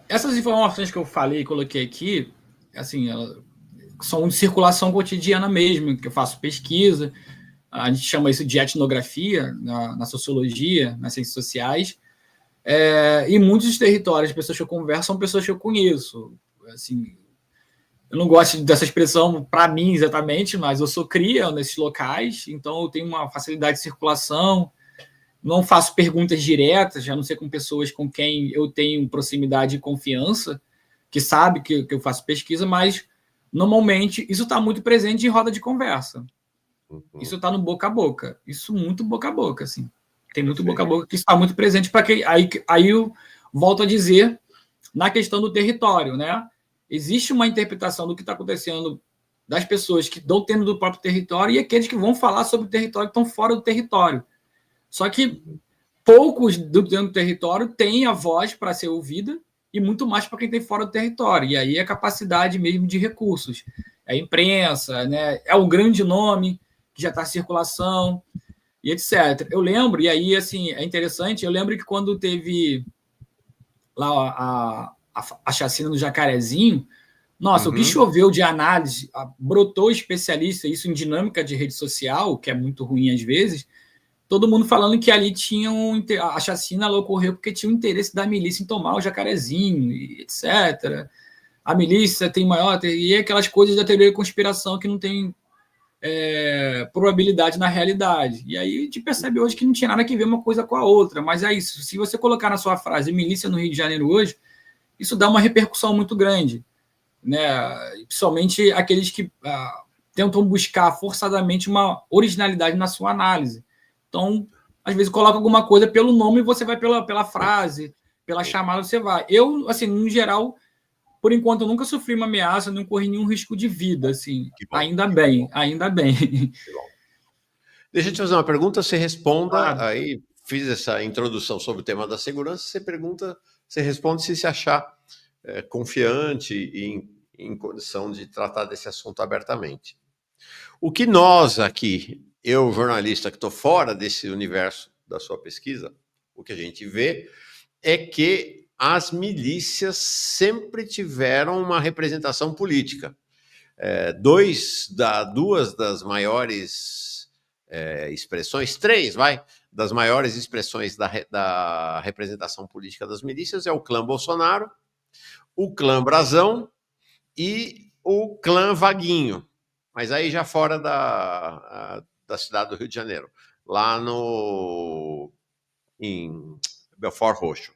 essas informações que eu falei e coloquei aqui, assim, são de circulação cotidiana mesmo, que eu faço pesquisa, a gente chama isso de etnografia na sociologia, nas ciências sociais, e muitos dos territórios, as pessoas que eu converso são pessoas que eu conheço, assim, eu não gosto dessa expressão para mim exatamente, mas eu sou cria nesses locais, então eu tenho uma facilidade de circulação, não faço perguntas diretas, a não ser com pessoas com quem eu tenho proximidade e confiança, que sabe que eu faço pesquisa, mas normalmente isso está muito presente em roda de conversa. Isso está no boca a boca. Isso muito boca a boca, assim. Tem muito boca a boca que está muito presente para que aí eu volto a dizer na questão do território, né? Existe uma interpretação do que está acontecendo das pessoas que estão tendo do próprio território e aqueles que vão falar sobre o território que estão fora do território. Só que poucos dentro do território têm a voz para ser ouvida e muito mais para quem tem fora do território. E aí a capacidade mesmo de recursos. É a imprensa, né? É um grande nome que já está em circulação e etc. Eu lembro, e aí assim, é interessante, eu lembro que quando teve lá a chacina no Jacarezinho, nossa, o que choveu de análise, brotou especialista, isso em dinâmica de rede social, que é muito ruim às vezes, todo mundo falando que ali tinha a chacina ocorreu porque tinha um interesse da milícia em tomar o Jacarezinho, etc. A milícia tem maior... E aquelas coisas da teoria da conspiração que não tem probabilidade na realidade. E aí a gente percebe hoje que não tinha nada a ver uma coisa com a outra. Mas é isso. Se você colocar na sua frase milícia no Rio de Janeiro hoje, isso dá uma repercussão muito grande. Né? Principalmente aqueles que tentam buscar forçadamente uma originalidade na sua análise. Então, às vezes, coloca alguma coisa pelo nome e você vai pela frase, pela chamada, você vai. Eu, assim, no geral, por enquanto, eu nunca sofri uma ameaça, não corri nenhum risco de vida, assim. Ainda bem. Deixa eu te fazer uma pergunta, você responda, aí fiz essa introdução sobre o tema da segurança, você responde se achar confiante e em condição de tratar desse assunto abertamente. O que nós aqui... Eu, jornalista que estou fora desse universo da sua pesquisa, o que a gente vê é que as milícias sempre tiveram uma representação política. Duas das maiores expressões, das maiores expressões da representação política das milícias é o clã Bolsonaro, o clã Brasão e o clã Vaguinho. Mas aí já fora da cidade do Rio de Janeiro, lá em Belfort Roxo.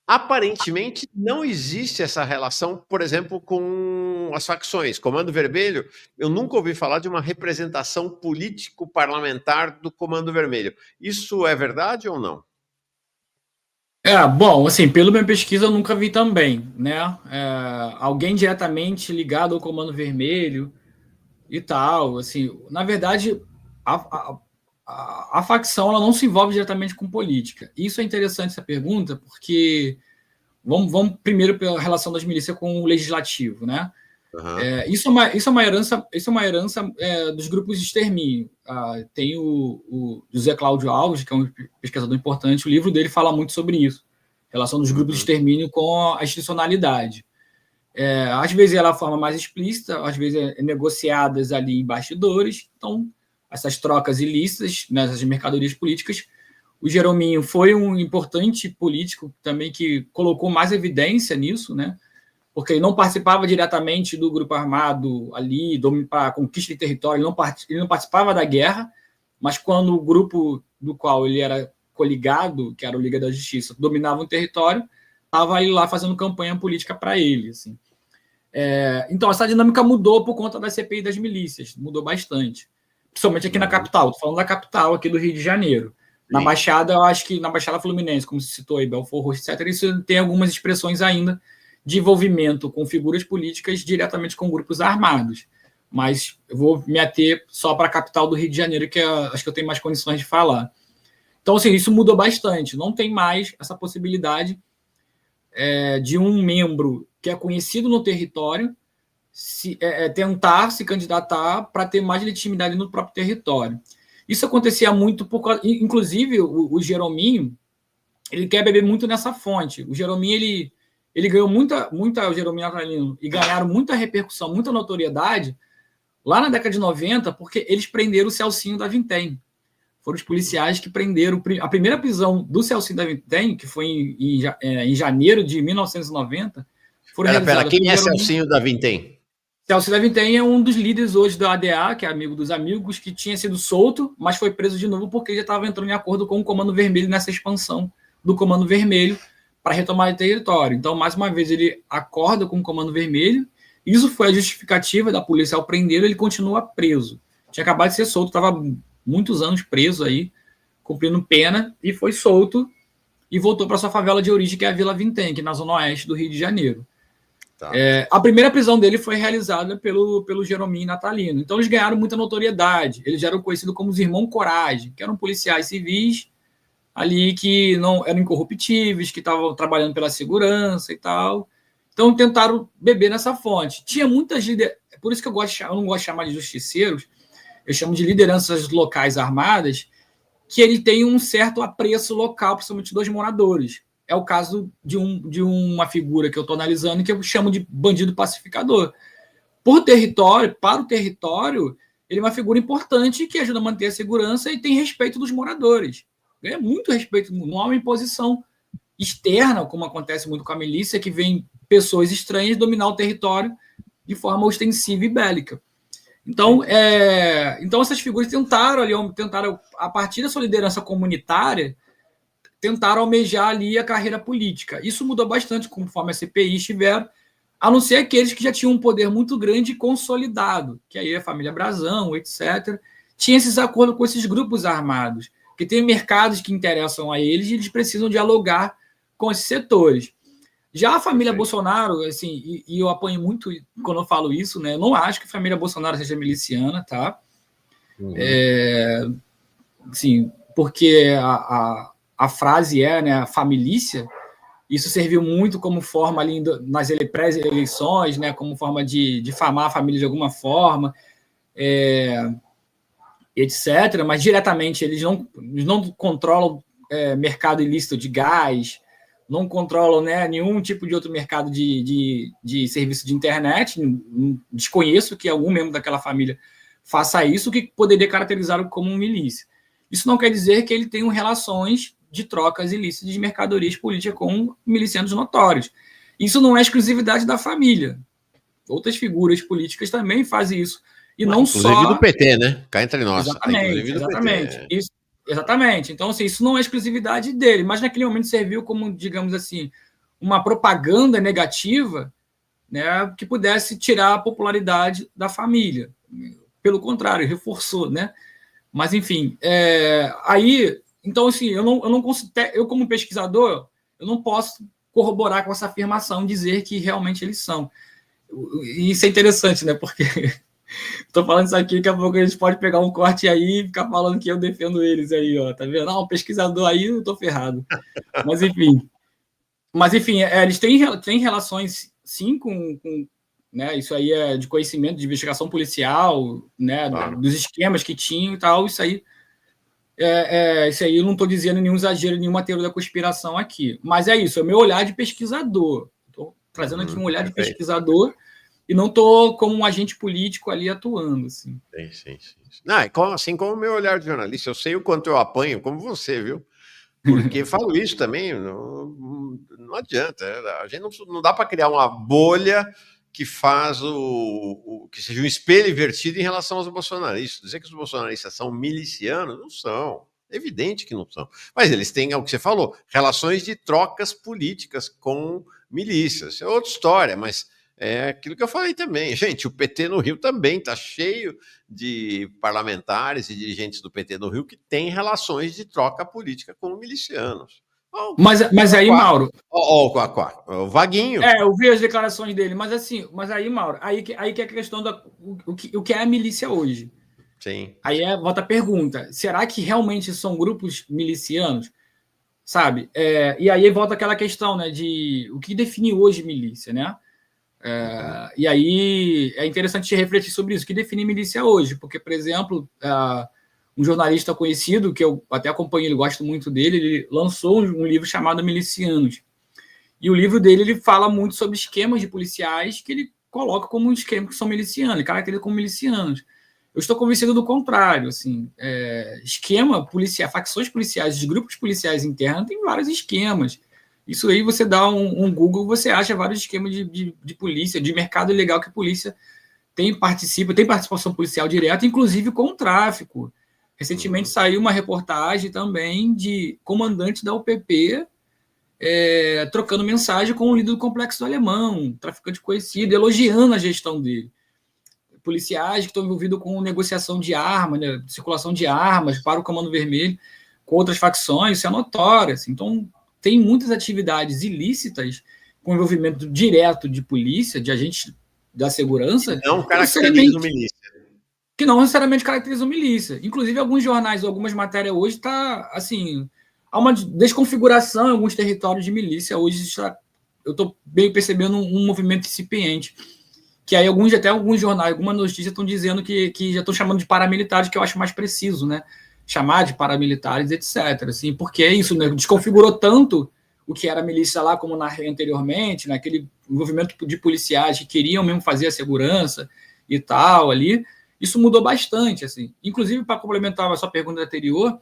Aparentemente, não existe essa relação, por exemplo, com as facções. Comando Vermelho, eu nunca ouvi falar de uma representação político-parlamentar do Comando Vermelho. Isso é verdade ou não? Bom, assim, pela minha pesquisa eu nunca vi também, né? Alguém diretamente ligado ao Comando Vermelho e tal, assim, na verdade, a facção ela não se envolve diretamente com política. Isso é interessante essa pergunta, porque vamos primeiro pela relação das milícias com o legislativo, né? Isso é uma herança dos grupos de extermínio. Tem o José Cláudio Alves, que é um pesquisador importante, o livro dele fala muito sobre isso, relação dos grupos de extermínio com a institucionalidade. Às vezes ela é a forma mais explícita, às vezes negociadas ali em bastidores. Então, essas trocas ilícitas, né, essas mercadorias políticas. O Jerominho foi um importante político também que colocou mais evidência nisso, né? Porque ele não participava diretamente do grupo armado ali para a conquista de território, ele não participava da guerra, mas quando o grupo do qual ele era coligado, que era o Liga da Justiça, dominava o território, estava ele lá fazendo campanha política para ele. Assim. Então, essa dinâmica mudou por conta da CPI das milícias, mudou bastante. Principalmente aqui na capital, estou falando da capital, aqui do Rio de Janeiro. Na Baixada, eu acho que na Baixada Fluminense, como se citou aí, Belfort Roxo, etc., isso tem algumas expressões ainda de envolvimento com figuras políticas diretamente com grupos armados. Mas eu vou me ater só para a capital do Rio de Janeiro, que acho que eu tenho mais condições de falar. Então, assim, isso mudou bastante. Não tem mais essa possibilidade de um membro que é conhecido no território tentar se candidatar para ter mais legitimidade no próprio território. Isso acontecia muito, inclusive o Jerominho, ele quer beber muito nessa fonte. O Jerominho, ele ganhou muita o Jerominho Natalino, e ganharam muita repercussão, muita notoriedade, lá na década de 90, porque eles prenderam o Celcinho da Vintém. Foram os policiais que prenderam a primeira prisão do Celcinho da Vintém, que foi em janeiro de 1990. Pera, quem é Celcinho da Vintém? Celcinho da Vintém é um dos líderes hoje da ADA, que é amigo dos amigos, que tinha sido solto, mas foi preso de novo porque já estava entrando em acordo com o Comando Vermelho nessa expansão do Comando Vermelho para retomar o território. Então, mais uma vez, ele acorda com o Comando Vermelho. Isso foi a justificativa da polícia ao prendê-lo, ele continua preso. Tinha acabado de ser solto, estava muitos anos preso aí, cumprindo pena, e foi solto e voltou para sua favela de origem, que é a Vila Vintém, que é na zona oeste do Rio de Janeiro. Tá. A primeira prisão dele foi realizada pelo Jerominho Natalino. Então, eles ganharam muita notoriedade. Eles eram conhecidos como os Irmãos Coragem, que eram policiais civis ali que não eram incorruptíveis, que estavam trabalhando pela segurança e tal. Então, tentaram beber nessa fonte. Tinha muitas lideranças, por isso que eu não gosto de chamar de justiceiros, eu chamo de lideranças locais armadas, que ele tem um certo apreço local, principalmente dos moradores. É o caso de uma figura que eu estou analisando, que eu chamo de bandido pacificador. Para o território, ele é uma figura importante que ajuda a manter a segurança e tem respeito dos moradores. Ganha muito respeito, não há uma imposição externa, como acontece muito com a milícia, que vem pessoas estranhas dominar o território de forma ostensiva e bélica. Então, essas figuras tentaram, a partir da sua liderança comunitária, tentaram almejar ali a carreira política. Isso mudou bastante conforme a CPI estiveram, a não ser aqueles que já tinham um poder muito grande e consolidado, que aí a família Brazão, etc., tinha esses acordos com esses grupos armados, porque tem mercados que interessam a eles e eles precisam dialogar com esses setores. Já a família Bolsonaro, assim, e eu apanho muito quando eu falo isso, né? Eu não acho que a família Bolsonaro seja miliciana, tá? Assim, porque a frase né, a família, isso serviu muito como forma ali nas pré-eleições, né? Como forma de difamar a família de alguma forma, etc. Mas diretamente eles não controlam mercado ilícito de gás, não controlam, né, nenhum tipo de outro mercado de serviço de internet. Desconheço que algum membro daquela família faça isso, que poderia caracterizá-lo como um milícia. Isso não quer dizer que ele tenha relações de trocas ilícitas de mercadorias políticas com milicianos notórios. Isso não é exclusividade da família. Outras figuras políticas também fazem isso. E não inclusive só... do PT, né? Cá entre nós. Exatamente. PT. Exatamente. Então, assim, isso não é exclusividade dele, mas naquele momento serviu como, digamos assim, uma propaganda negativa, né, que pudesse tirar a popularidade da família. Pelo contrário, reforçou, né? Mas, enfim, aí... Então, assim, eu como pesquisador, eu não posso corroborar com essa afirmação, dizer que realmente eles são. E isso é interessante, né? Porque... Estou falando isso aqui, daqui a pouco a gente pode pegar um corte aí e ficar falando que eu defendo eles aí, ó, tá vendo? Um pesquisador aí, eu tô ferrado. Mas enfim, eles têm relações, sim, com né, isso aí é de conhecimento, de investigação policial, né, claro, dos esquemas que tinham e tal, isso aí eu não estou dizendo nenhum exagero, nenhuma teoria da conspiração aqui. Mas é isso, é o meu olhar de pesquisador. Estou trazendo aqui um olhar de pesquisador e não estou como um agente político ali atuando. Assim. Sim. Não, assim como o meu olhar de jornalista, eu sei o quanto eu apanho, como você, viu? Porque falo isso também, não adianta. A gente não dá para criar uma bolha que faz que seja um espelho invertido em relação aos bolsonaristas. Dizer que os bolsonaristas são milicianos, não são. É evidente que não são. Mas eles têm, é o que você falou, relações de trocas políticas com milícias. É outra história, mas é aquilo que eu falei também. Gente, o PT no Rio também está cheio de parlamentares e dirigentes do PT no Rio que têm relações de troca política com milicianos. Mas aí, Mauro... O Vaguinho. Eu vi as declarações dele, mas aí, Mauro, aí que é a questão o que é a milícia hoje. Sim. Aí volta a pergunta, será que realmente são grupos milicianos? Sabe? E aí volta aquela questão, né, de o que define hoje milícia, né? E aí é interessante refletir sobre isso, o que define milícia hoje, porque, por exemplo, um jornalista conhecido, que eu até acompanho, ele gosto muito dele, ele lançou um livro chamado Milicianos. E o livro dele, ele fala muito sobre esquemas de policiais que ele coloca como um esquema que são milicianos, ele caracteriza como milicianos. Eu estou convencido do contrário, assim, esquema policial, facções policiais, de grupos policiais internos, tem vários esquemas. Isso aí você dá um Google, você acha vários esquemas de polícia, de mercado ilegal que a polícia tem participação policial direta, inclusive com o tráfico. Recentemente saiu uma reportagem também de comandante da UPP trocando mensagem com o líder do Complexo do Alemão, um traficante conhecido, elogiando a gestão dele. Policiais que estão envolvidos com negociação de armas, né, circulação de armas para o Comando Vermelho, com outras facções, isso é notório. Assim. Então, tem muitas atividades ilícitas com envolvimento direto de polícia, de agentes da segurança, que não caracterizam milícia. Que não necessariamente caracterizam milícia. Inclusive, alguns jornais, algumas matérias hoje está assim, há uma desconfiguração em alguns territórios de milícia. Hoje eu estou bem percebendo um movimento incipiente. Que aí alguns jornais, algumas notícias estão dizendo que já estão chamando de paramilitares, que eu acho mais preciso, né? Chamar de paramilitares, etc. Assim, porque é isso, né? Desconfigurou tanto o que era milícia lá, como narrei anteriormente, naquele envolvimento de policiais que queriam mesmo fazer a segurança e tal ali. Isso mudou bastante, assim. Inclusive, para complementar a sua pergunta anterior,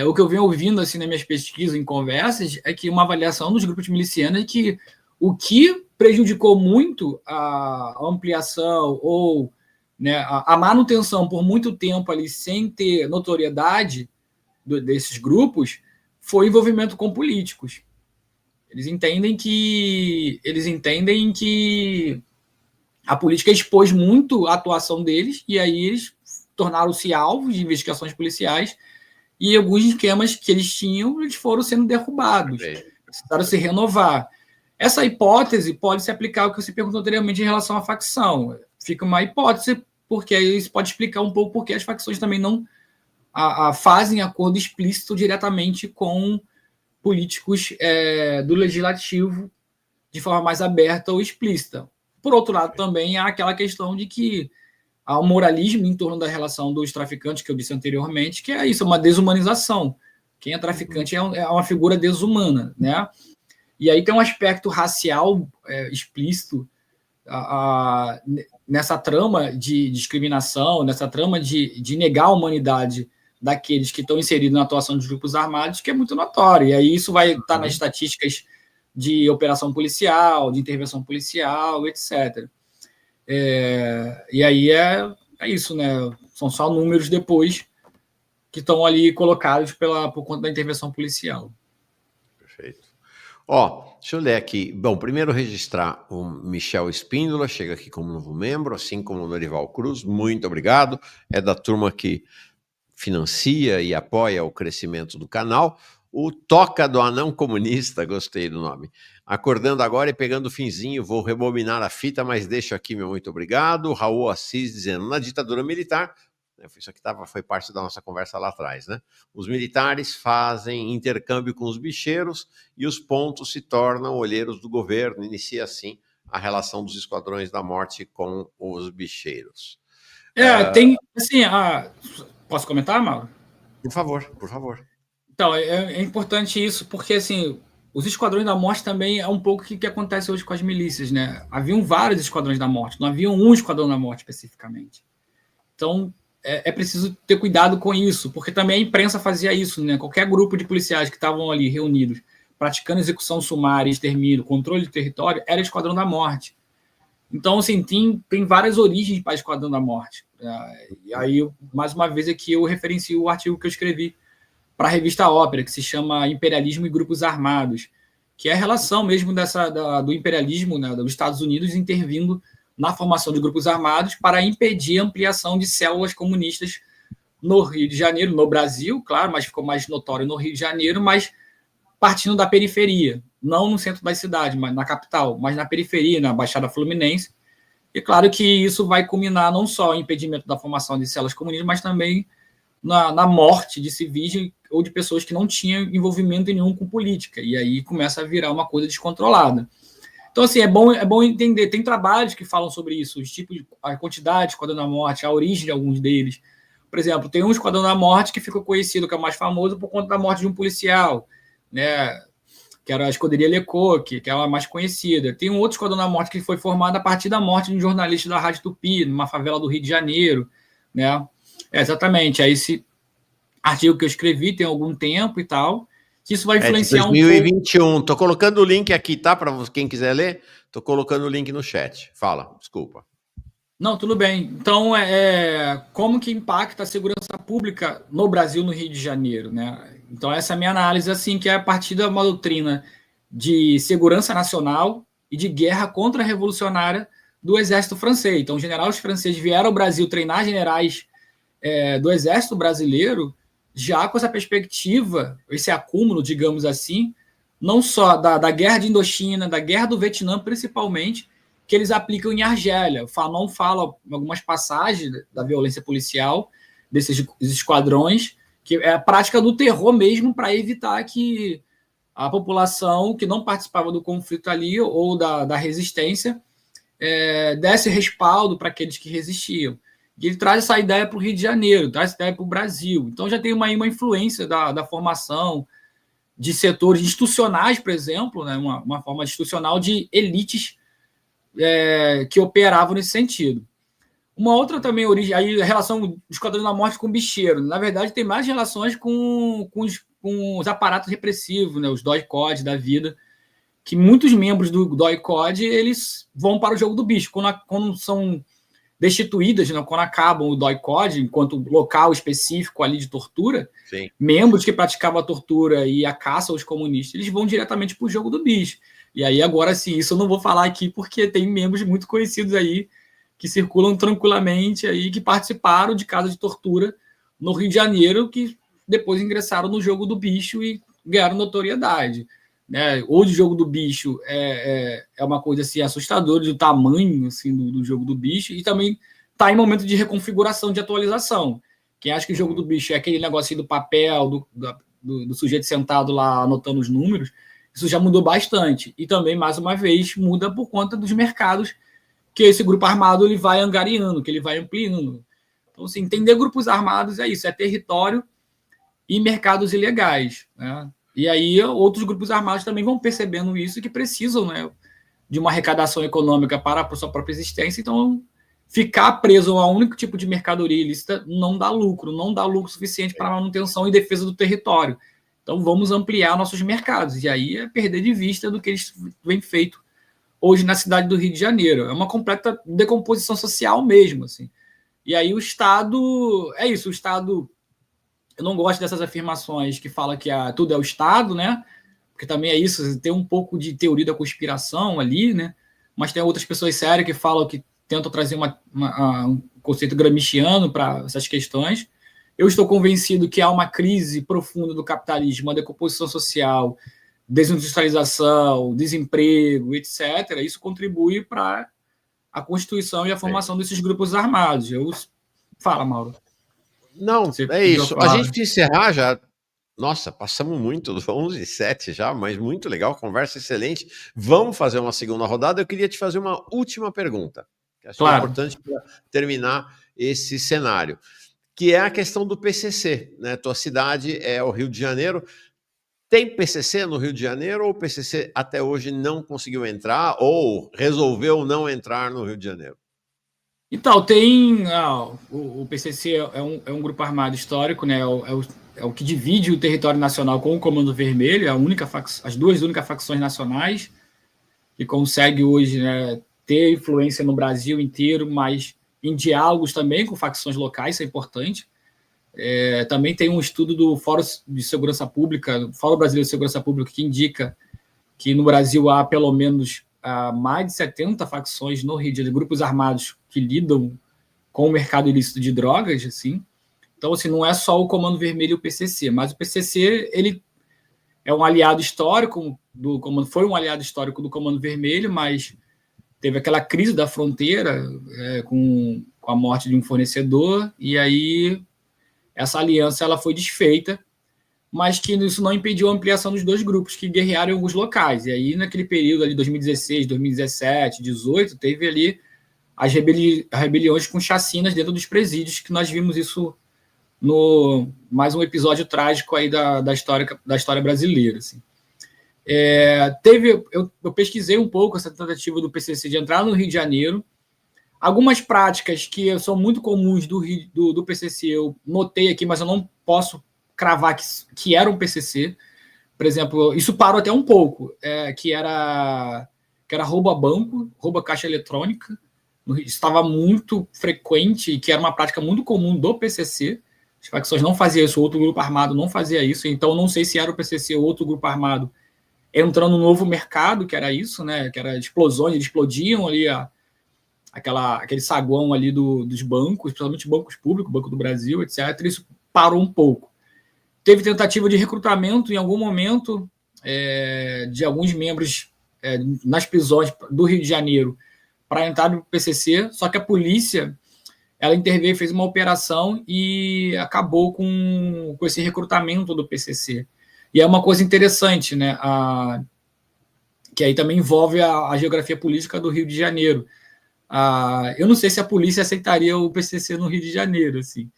o que eu venho ouvindo assim nas minhas pesquisas, em conversas, é que uma avaliação dos grupos milicianos é que o que prejudicou muito a ampliação ou, né, a manutenção por muito tempo ali sem ter notoriedade desses grupos foi o envolvimento com políticos. Eles entendem que a política expôs muito a atuação deles e aí eles tornaram-se alvos de investigações policiais e alguns esquemas que eles tinham eles foram sendo derrubados, precisaram se renovar. Essa hipótese pode se aplicar ao que você perguntou anteriormente em relação à facção. Fica uma hipótese, porque isso pode explicar um pouco porque as facções também não fazem acordo explícito diretamente com políticos do legislativo de forma mais aberta ou explícita. Por outro lado, também há aquela questão de que há um moralismo em torno da relação dos traficantes, que eu disse anteriormente, que é isso, uma desumanização. Quem é traficante é uma figura desumana, né? E aí tem um aspecto racial explícito nessa trama de discriminação, nessa trama de negar a humanidade daqueles que estão inseridos na atuação dos grupos armados, que é muito notório. E aí isso vai estar nas estatísticas de operação policial, de intervenção policial, etc. E aí é isso, né? São só números depois que estão ali colocados por conta da intervenção policial. Perfeito. Deixa eu ler aqui. Bom, primeiro registrar o Michel Espíndola, chega aqui como novo membro, assim como o Norival Cruz, muito obrigado. É da turma que financia e apoia o crescimento do canal. O Toca do Anão Comunista, gostei do nome. Acordando agora e pegando o finzinho, vou rebobinar a fita, mas deixo aqui meu muito obrigado. Raul Assis dizendo, na ditadura militar, isso aqui foi parte da nossa conversa lá atrás, né? Os militares fazem intercâmbio com os bicheiros e os pontos se tornam olheiros do governo. Inicia assim a relação dos esquadrões da morte com os bicheiros. Tem, assim, posso comentar, Mauro? Por favor. Então, é importante isso, porque, assim, os esquadrões da morte também é um pouco o que acontece hoje com as milícias, né? Haviam vários esquadrões da morte, não havia um esquadrão da morte especificamente. Então, é preciso ter cuidado com isso, porque também a imprensa fazia isso, né? Qualquer grupo de policiais que estavam ali reunidos, praticando execução sumária, extermínio, controle de território, era esquadrão da morte. Então, assim, tem várias origens para esquadrão da morte. E aí, mais uma vez, aqui eu referencio o artigo que eu escrevi para a revista Ópera, que se chama Imperialismo e Grupos Armados, que é a relação mesmo do imperialismo, né, dos Estados Unidos intervindo na formação de grupos armados para impedir a ampliação de células comunistas no Rio de Janeiro, no Brasil, claro, mas ficou mais notório no Rio de Janeiro, mas partindo da periferia, não no centro da cidade, mas na capital, mas na periferia, na Baixada Fluminense. E claro que isso vai culminar não só em impedimento da formação de células comunistas, mas também na morte de civis ou de pessoas que não tinham envolvimento nenhum com política. E aí começa a virar uma coisa descontrolada. Então, assim, é bom entender. Tem trabalhos que falam sobre isso, os tipos, a quantidade de esquadrão da morte, a origem de alguns deles. Por exemplo, tem um esquadrão da morte que ficou conhecido, que é o mais famoso, por conta da morte de um policial, né? Que era a Escuderia Lecoq, que é a mais conhecida. Tem um outro esquadrão da morte que foi formado a partir da morte de um jornalista da Rádio Tupi, numa favela do Rio de Janeiro, né? Exatamente. Aí esse artigo que eu escrevi tem algum tempo e tal, que isso vai influenciar 2021. Tô colocando o link aqui, tá? Para quem quiser ler, tô colocando o link no chat. Fala, desculpa. Não, tudo bem. Então, como que impacta a segurança pública no Brasil, no Rio de Janeiro, né? Então, essa é a minha análise, assim, que é a partir de uma doutrina de segurança nacional e de guerra contra-revolucionária do exército francês. Então, os generais franceses vieram ao Brasil treinar generais do exército brasileiro já com essa perspectiva, esse acúmulo, digamos assim, não só da guerra de Indochina, da guerra do Vietnã, principalmente, que eles aplicam em Argélia. O Fanon fala em algumas passagens da violência policial desses esquadrões, que é a prática do terror mesmo para evitar que a população que não participava do conflito ali ou da resistência desse respaldo para aqueles que resistiam. E ele traz essa ideia para o Rio de Janeiro, traz essa ideia para o Brasil. Então já tem uma influência da formação de setores institucionais, por exemplo, né, uma forma institucional de elites que operavam nesse sentido. Uma outra também origem, aí a relação do Esquadrão da Morte com o bicheiro. Na verdade, tem mais relações com os aparatos repressivos, né, os DOI-CODE da vida, que muitos membros do DOI-CODE eles vão para o jogo do bicho. Quando são destituídas, né, quando acabam o DOI-CODE, enquanto local específico ali de tortura, sim, membros que praticavam a tortura e a caça aos comunistas, eles vão diretamente para o jogo do bicho. E aí, agora sim, isso eu não vou falar aqui, porque tem membros muito conhecidos aí que circulam tranquilamente aí, que participaram de casos de tortura no Rio de Janeiro, que depois ingressaram no jogo do bicho e ganharam notoriedade. Né? Ou de jogo do bicho é uma coisa assim, assustadora do tamanho assim, do jogo do bicho, e também está em momento de reconfiguração, de atualização. Quem acha que o jogo do bicho é aquele negocinho do papel, do sujeito sentado lá anotando os números, isso já mudou bastante. E também, mais uma vez, muda por conta dos mercados que esse grupo armado ele vai angariando, que ele vai ampliando. Então, assim, entender grupos armados é isso, é território e mercados ilegais, né? E aí outros grupos armados também vão percebendo isso, que precisam, né, de uma arrecadação econômica para a sua própria existência. Então, ficar preso a um único tipo de mercadoria ilícita não dá lucro suficiente para a manutenção e defesa do território. Então, vamos ampliar nossos mercados. E aí é perder de vista do que eles vêm feito hoje na cidade do Rio de Janeiro. É uma completa decomposição social mesmo, assim. E aí o Estado... É isso, o Estado... Eu não gosto dessas afirmações que falam que tudo é o Estado, né? Porque também é isso, tem um pouco de teoria da conspiração ali, né? Mas tem outras pessoas sérias que falam que tentam trazer um conceito gramsciano para essas questões. Eu estou convencido que há uma crise profunda do capitalismo, uma decomposição social, desindustrialização, desemprego, etc. Isso contribui para a constituição e a formação desses grupos armados. Fala, Mauro. Não, é isso. A gente precisa encerrar já. Nossa, passamos muito, 11h07 já, mas muito legal, conversa excelente. Vamos fazer uma segunda rodada. Eu queria te fazer uma última pergunta, que acho que é importante para terminar esse cenário, que é a questão do PCC, né? Tua cidade é o Rio de Janeiro. Tem PCC no Rio de Janeiro ou o PCC até hoje não conseguiu entrar ou resolveu não entrar no Rio de Janeiro? Então, tem... o PCC é um grupo armado histórico, né? É o que divide o território nacional com o Comando Vermelho, as duas únicas facções nacionais que consegue hoje, né, ter influência no Brasil inteiro, mas em diálogos também com facções locais, isso é importante. Também tem um estudo do Fórum de Segurança Pública, Fórum Brasileiro de Segurança Pública, que indica que no Brasil há pelo menos mais de 70 facções no Rio de Janeiro, grupos armados que lidam com o mercado ilícito de drogas, assim. Então, assim, não é só o Comando Vermelho e o PCC, mas o PCC, ele é um aliado histórico do Comando, foi um aliado histórico do Comando Vermelho, mas teve aquela crise da fronteira com a morte de um fornecedor, e aí essa aliança ela foi desfeita, mas que isso não impediu a ampliação dos dois grupos que guerrearam em alguns locais. E aí, naquele período ali, 2016, 2017, 2018, teve ali as rebeliões com chacinas dentro dos presídios, que nós vimos isso no mais um episódio trágico aí da história brasileira. Assim. Eu pesquisei um pouco essa tentativa do PCC de entrar no Rio de Janeiro. Algumas práticas que são muito comuns do PCC eu notei aqui, mas eu não posso cravar que era um PCC. Por exemplo, isso parou até um pouco, que era roubo a banco, roubo a caixa eletrônica. Estava muito frequente, que era uma prática muito comum do PCC. As facções não faziam isso, outro grupo armado não fazia isso, então não sei se era o PCC ou outro grupo armado entrando no novo mercado, que era isso, né? Que era explosões, eles explodiam ali aquele saguão ali dos bancos, principalmente bancos públicos, Banco do Brasil, etc. Isso parou um pouco. Teve tentativa de recrutamento em algum momento de alguns membros nas prisões do Rio de Janeiro para entrar no PCC, só que a polícia ela interveio, fez uma operação e acabou com esse recrutamento do PCC. E é uma coisa interessante, né? Que aí também envolve a geografia política do Rio de Janeiro. Eu não sei se a polícia aceitaria o PCC no Rio de Janeiro. Assim.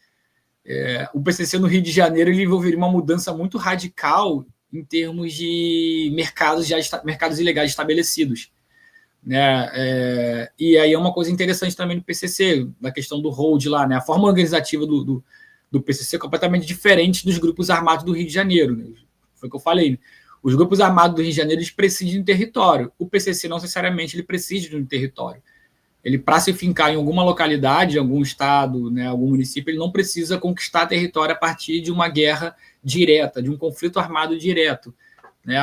O PCC no Rio de Janeiro ele envolveria uma mudança muito radical em termos de mercados ilegais estabelecidos. Né? E aí é uma coisa interessante também do PCC, da questão do hold lá, né? A forma organizativa do PCC é completamente diferente dos grupos armados do Rio de Janeiro. Né? Foi o que eu falei. Né? Os grupos armados do Rio de Janeiro eles precisam de um território. O PCC não necessariamente ele precisa de um território. Ele, para se fincar em alguma localidade, algum estado, né, algum município, ele não precisa conquistar território a partir de uma guerra direta, de um conflito armado direto. Né?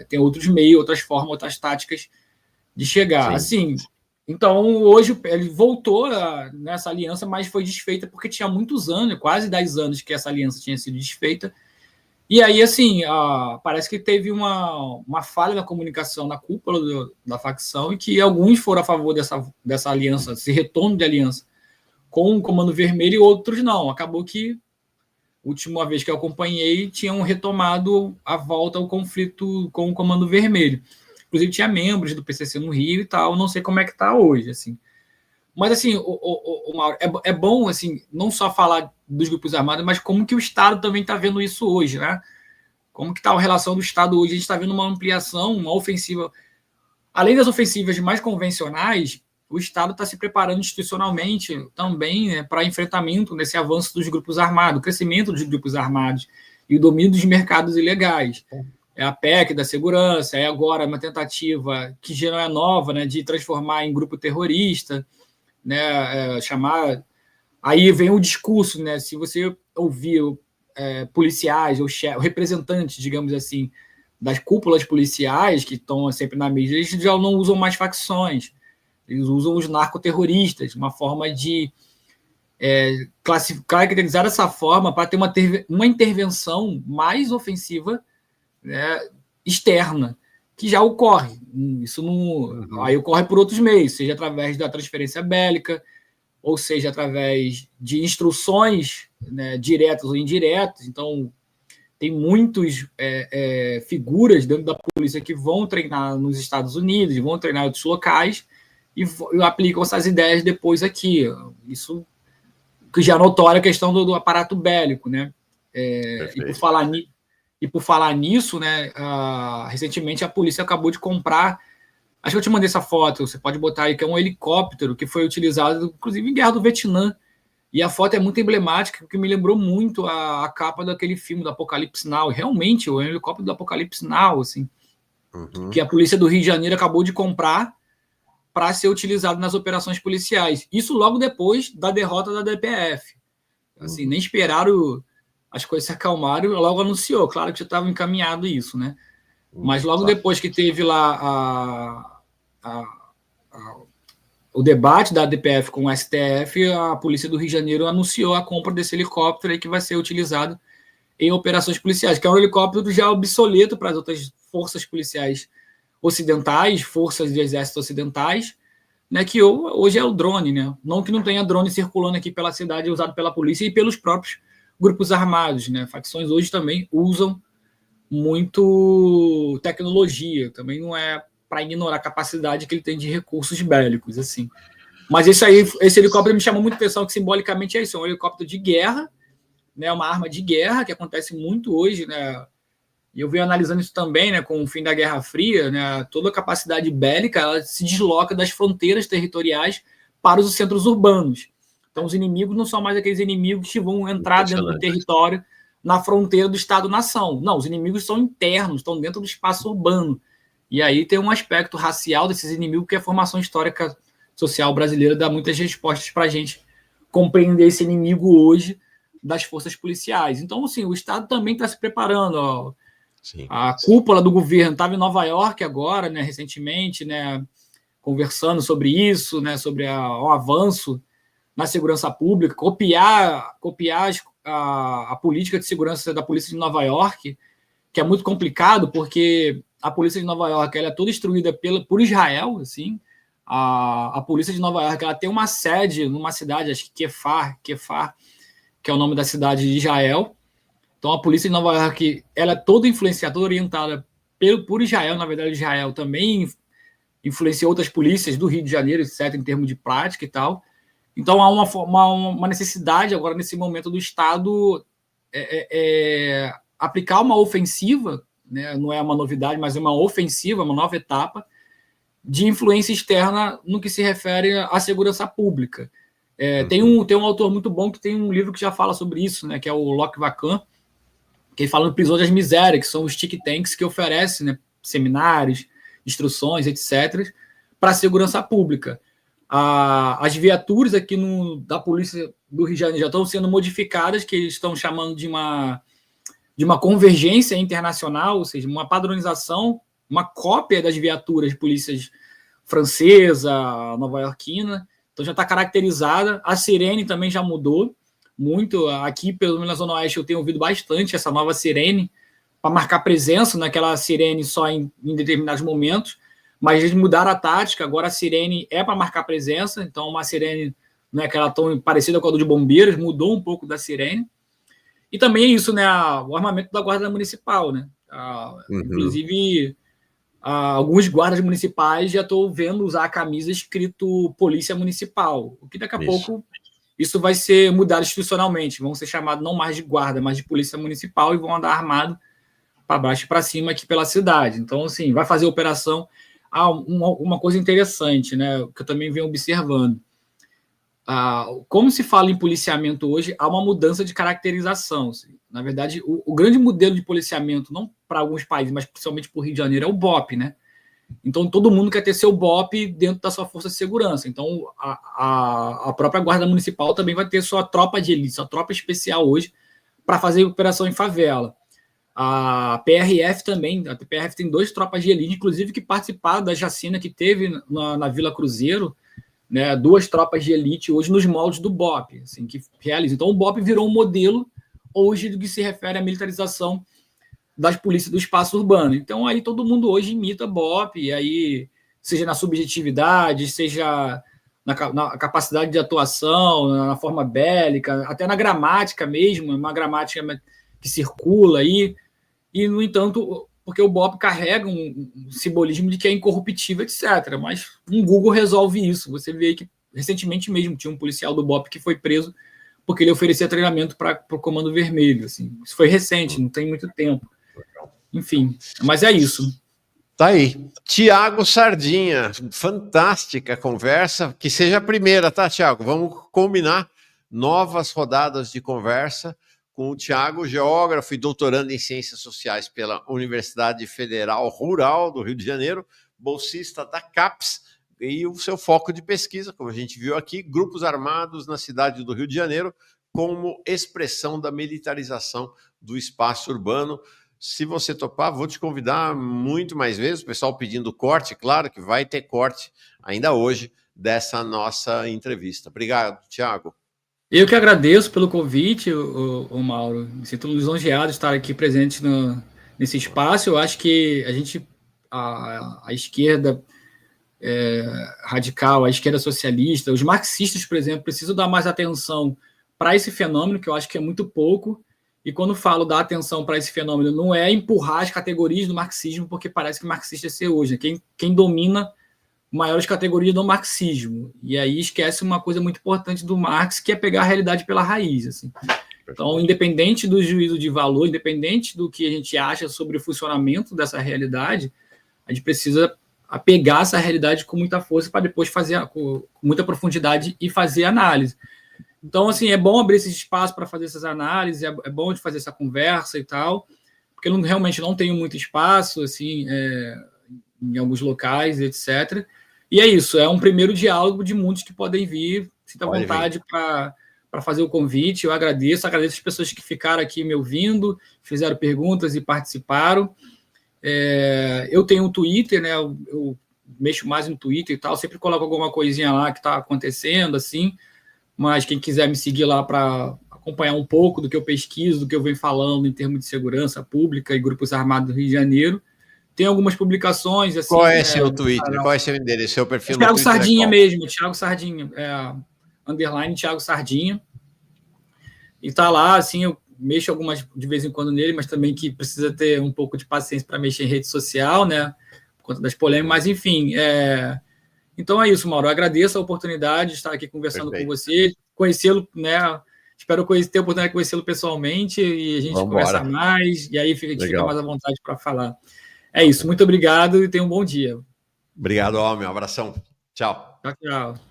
Tem outros meios, outras formas, outras táticas de chegar. Sim. Assim, então, hoje ele voltou nessa aliança, mas foi desfeita porque tinha muitos anos, quase 10 anos que essa aliança tinha sido desfeita. E aí, assim, parece que teve uma falha na comunicação na cúpula da facção e que alguns foram a favor dessa aliança, desse retorno de aliança com o Comando Vermelho e outros não. Acabou que, última vez que eu acompanhei, tinham retomado a volta ao conflito com o Comando Vermelho. Inclusive, tinha membros do PCC no Rio e tal, não sei como é que está hoje, assim. Mas, assim, o Mauro, é bom, assim, não só falar dos grupos armados, mas como que o Estado também está vendo isso hoje, né? Como que está a relação do Estado hoje? A gente está vendo uma ampliação, uma ofensiva. Além das ofensivas mais convencionais, o Estado está se preparando institucionalmente também, né, para enfrentamento nesse avanço dos grupos armados, o crescimento dos grupos armados e o domínio dos mercados ilegais. É a PEC da segurança, é agora uma tentativa que já não é nova, né, de transformar em grupo terrorista, né, chamar... Aí vem o discurso, né, se você ouvir policiais ou representantes, digamos assim, das cúpulas policiais que estão sempre na mídia, eles já não usam mais facções, eles usam os narcoterroristas, uma forma de caracterizar dessa forma para ter uma intervenção mais ofensiva, né, externa, que já ocorre. Isso não, aí ocorre por outros meios, seja através da transferência bélica, ou seja através de instruções, né, diretas ou indiretas. Então, tem muitas figuras dentro da polícia que vão treinar nos Estados Unidos, vão treinar em outros locais e aplicam essas ideias depois aqui. Isso que já é notória a questão do aparato bélico, né? E por falar E por falar nisso, né, recentemente a polícia acabou de comprar, acho que eu te mandei essa foto, você pode botar aí, que é um helicóptero que foi utilizado, inclusive, em Guerra do Vietnã. E a foto é muito emblemática, porque me lembrou muito a capa daquele filme do Apocalipse Now. Realmente, é um helicóptero do Apocalipse Now, assim, que a polícia do Rio de Janeiro acabou de comprar para ser utilizado nas operações policiais. Isso logo depois da derrota da DPF. Assim, nem esperaram as coisas se acalmaram, logo anunciou. Claro que já estava encaminhado isso, né? Mas logo depois que teve lá o debate da DPF com o STF, a Polícia do Rio de Janeiro anunciou a compra desse helicóptero aí que vai ser utilizado em operações policiais, que é um helicóptero já obsoleto para as outras forças policiais ocidentais, forças de exército ocidentais, né, que hoje é o drone, né? Não que não tenha drone circulando aqui pela cidade usado pela polícia e pelos próprios grupos armados, né? Facções hoje também usam muito tecnologia, também não é para ignorar a capacidade que ele tem de recursos bélicos, assim. Mas esse helicóptero me chamou muita atenção, que simbolicamente é isso, é um helicóptero de guerra, né, uma arma de guerra, que acontece muito hoje, né? E eu venho analisando isso também, né, com o fim da Guerra Fria, né, toda a capacidade bélica ela se desloca das fronteiras territoriais para os centros urbanos. Então, os inimigos não são mais aqueles inimigos que vão entrar dentro do território, na fronteira do Estado-nação. Não, os inimigos são internos, estão dentro do espaço urbano. E aí tem um aspecto racial desses inimigos que a formação histórica social brasileira dá muitas respostas para a gente compreender esse inimigo hoje das forças policiais. Então, assim, o Estado também está se preparando, ó. A cúpula do governo estava em Nova York agora, né, recentemente, né, conversando sobre isso, né, sobre o avanço na segurança pública, copiar a política de segurança da polícia de Nova York, que é muito complicado, porque a polícia de Nova York ela é toda instruída por Israel, assim. A polícia de Nova York ela tem uma sede numa cidade, acho que Kefar, que é o nome da cidade de Israel. Então, a polícia de Nova York ela é toda influenciada, orientada por Israel. Na verdade, Israel também influenciou outras polícias do Rio de Janeiro, etc., em termos de prática e tal. Então, há uma necessidade agora, nesse momento, do Estado aplicar uma ofensiva, né? Não é uma novidade, mas é uma ofensiva, uma nova etapa de influência externa no que se refere à segurança pública. Tem um autor muito bom que tem um livro que já fala sobre isso, né? Que é o Locke Vacan, que ele fala no Prisão das Misérias, que são os think tanks que oferecem, né, seminários, instruções, etc., para a segurança pública. As viaturas aqui da Polícia do Rio de Janeiro já estão sendo modificadas, que eles estão chamando de uma convergência internacional, ou seja, uma padronização, uma cópia das viaturas de polícias francesa, nova-iorquina. Então já está caracterizada. A sirene também já mudou muito. Aqui, pelo menos na Zona Oeste, eu tenho ouvido bastante essa nova sirene para marcar presença, naquela sirene só em determinados momentos, mas eles mudaram a tática, agora a sirene é para marcar presença, então uma sirene não é aquela tão parecida com a do de bombeiros, mudou um pouco da sirene. E também é isso, né, o armamento da Guarda Municipal, né? Inclusive, alguns guardas municipais já estou vendo usar a camisa escrito Polícia Municipal, o que daqui a pouco isso vai ser mudado institucionalmente, vão ser chamados não mais de guarda, mas de polícia municipal e vão andar armados para baixo e para cima aqui pela cidade. Então, assim, vai fazer operação. Uma coisa interessante, né, que eu também venho observando. Como se fala em policiamento hoje, há uma mudança de caracterização. Assim. Na verdade, o grande modelo de policiamento, não para alguns países, mas principalmente para o Rio de Janeiro, é o BOP, né? Então, todo mundo quer ter seu BOP dentro da sua força de segurança. Então, a própria Guarda Municipal também vai ter sua tropa de elite, sua tropa especial hoje, para fazer operação em favela. A PRF também, a PRF tem 2 tropas de elite, inclusive que participaram da chacina que teve na Vila Cruzeiro, né, 2 tropas de elite hoje nos moldes do BOP, assim, que realizam. Então, o BOP virou um modelo hoje do que se refere à militarização das polícias do espaço urbano. Então, aí todo mundo hoje imita BOP, e aí, seja na subjetividade, seja na capacidade de atuação, na forma bélica, até na gramática mesmo, uma gramática que circula aí, e, no entanto, porque o BOP carrega um simbolismo de que é incorruptível, etc. Mas um Google resolve isso. Você vê que, recentemente mesmo, tinha um policial do BOP que foi preso porque ele oferecia treinamento para o Comando Vermelho. Assim. Isso foi recente, não tem muito tempo. Enfim, mas é isso. Tá aí. Tiago Sardinha, fantástica conversa. Que seja a primeira, tá, Tiago? Vamos combinar novas rodadas de conversa com o Tiago, geógrafo e doutorando em Ciências Sociais pela Universidade Federal Rural do Rio de Janeiro, bolsista da CAPES, e o seu foco de pesquisa, como a gente viu aqui, grupos armados na cidade do Rio de Janeiro como expressão da militarização do espaço urbano. Se você topar, vou te convidar muito mais vezes, o pessoal pedindo corte, claro que vai ter corte ainda hoje dessa nossa entrevista. Obrigado, Tiago. Eu que agradeço pelo convite, o Mauro. Me sinto lisonjeado de estar aqui presente nesse espaço. Eu acho que a esquerda radical, a esquerda socialista, os marxistas, por exemplo, precisam dar mais atenção para esse fenômeno, que eu acho que é muito pouco. E quando falo dar atenção para esse fenômeno, não é empurrar as categorias do marxismo, porque parece que marxista é ser hoje. Quem domina maiores categorias do marxismo. E aí esquece uma coisa muito importante do Marx, que é pegar a realidade pela raiz. Assim. Então, independente do juízo de valor, independente do que a gente acha sobre o funcionamento dessa realidade, a gente precisa pegar essa realidade com muita força para depois fazer com muita profundidade e fazer análise. Então, assim, é bom abrir esse espaço para fazer essas análises, é bom de fazer essa conversa e tal, porque eu realmente não tenho muito espaço, assim, em alguns locais, etc. E é isso, é um primeiro diálogo de muitos que podem vir, sinta vontade para fazer o convite, eu agradeço as pessoas que ficaram aqui me ouvindo, fizeram perguntas e participaram. Eu tenho um Twitter, né, eu mexo mais no Twitter e tal, sempre coloco alguma coisinha lá que está acontecendo, assim, mas quem quiser me seguir lá para acompanhar um pouco do que eu pesquiso, do que eu venho falando em termos de segurança pública e grupos armados do Rio de Janeiro, tem algumas publicações. Assim, qual é seu Twitter? Qual é seu endereço? Seu perfil no Thiago Twitter? Sardinha mesmo, Thiago Sardinha, underline Thiago Sardinha. E tá lá, assim, eu mexo de vez em quando nele, mas também que precisa ter um pouco de paciência para mexer em rede social, né? Por conta das polêmicas, mas enfim. Então é isso, Mauro. Eu agradeço a oportunidade de estar aqui conversando com você, conhecê-lo, né? Espero ter a oportunidade de conhecê-lo pessoalmente e a gente conversar mais, e aí a gente fica mais à vontade para falar. É isso, muito obrigado e tenha um bom dia. Obrigado, homem. Um abração. Tchau. Tchau, tchau.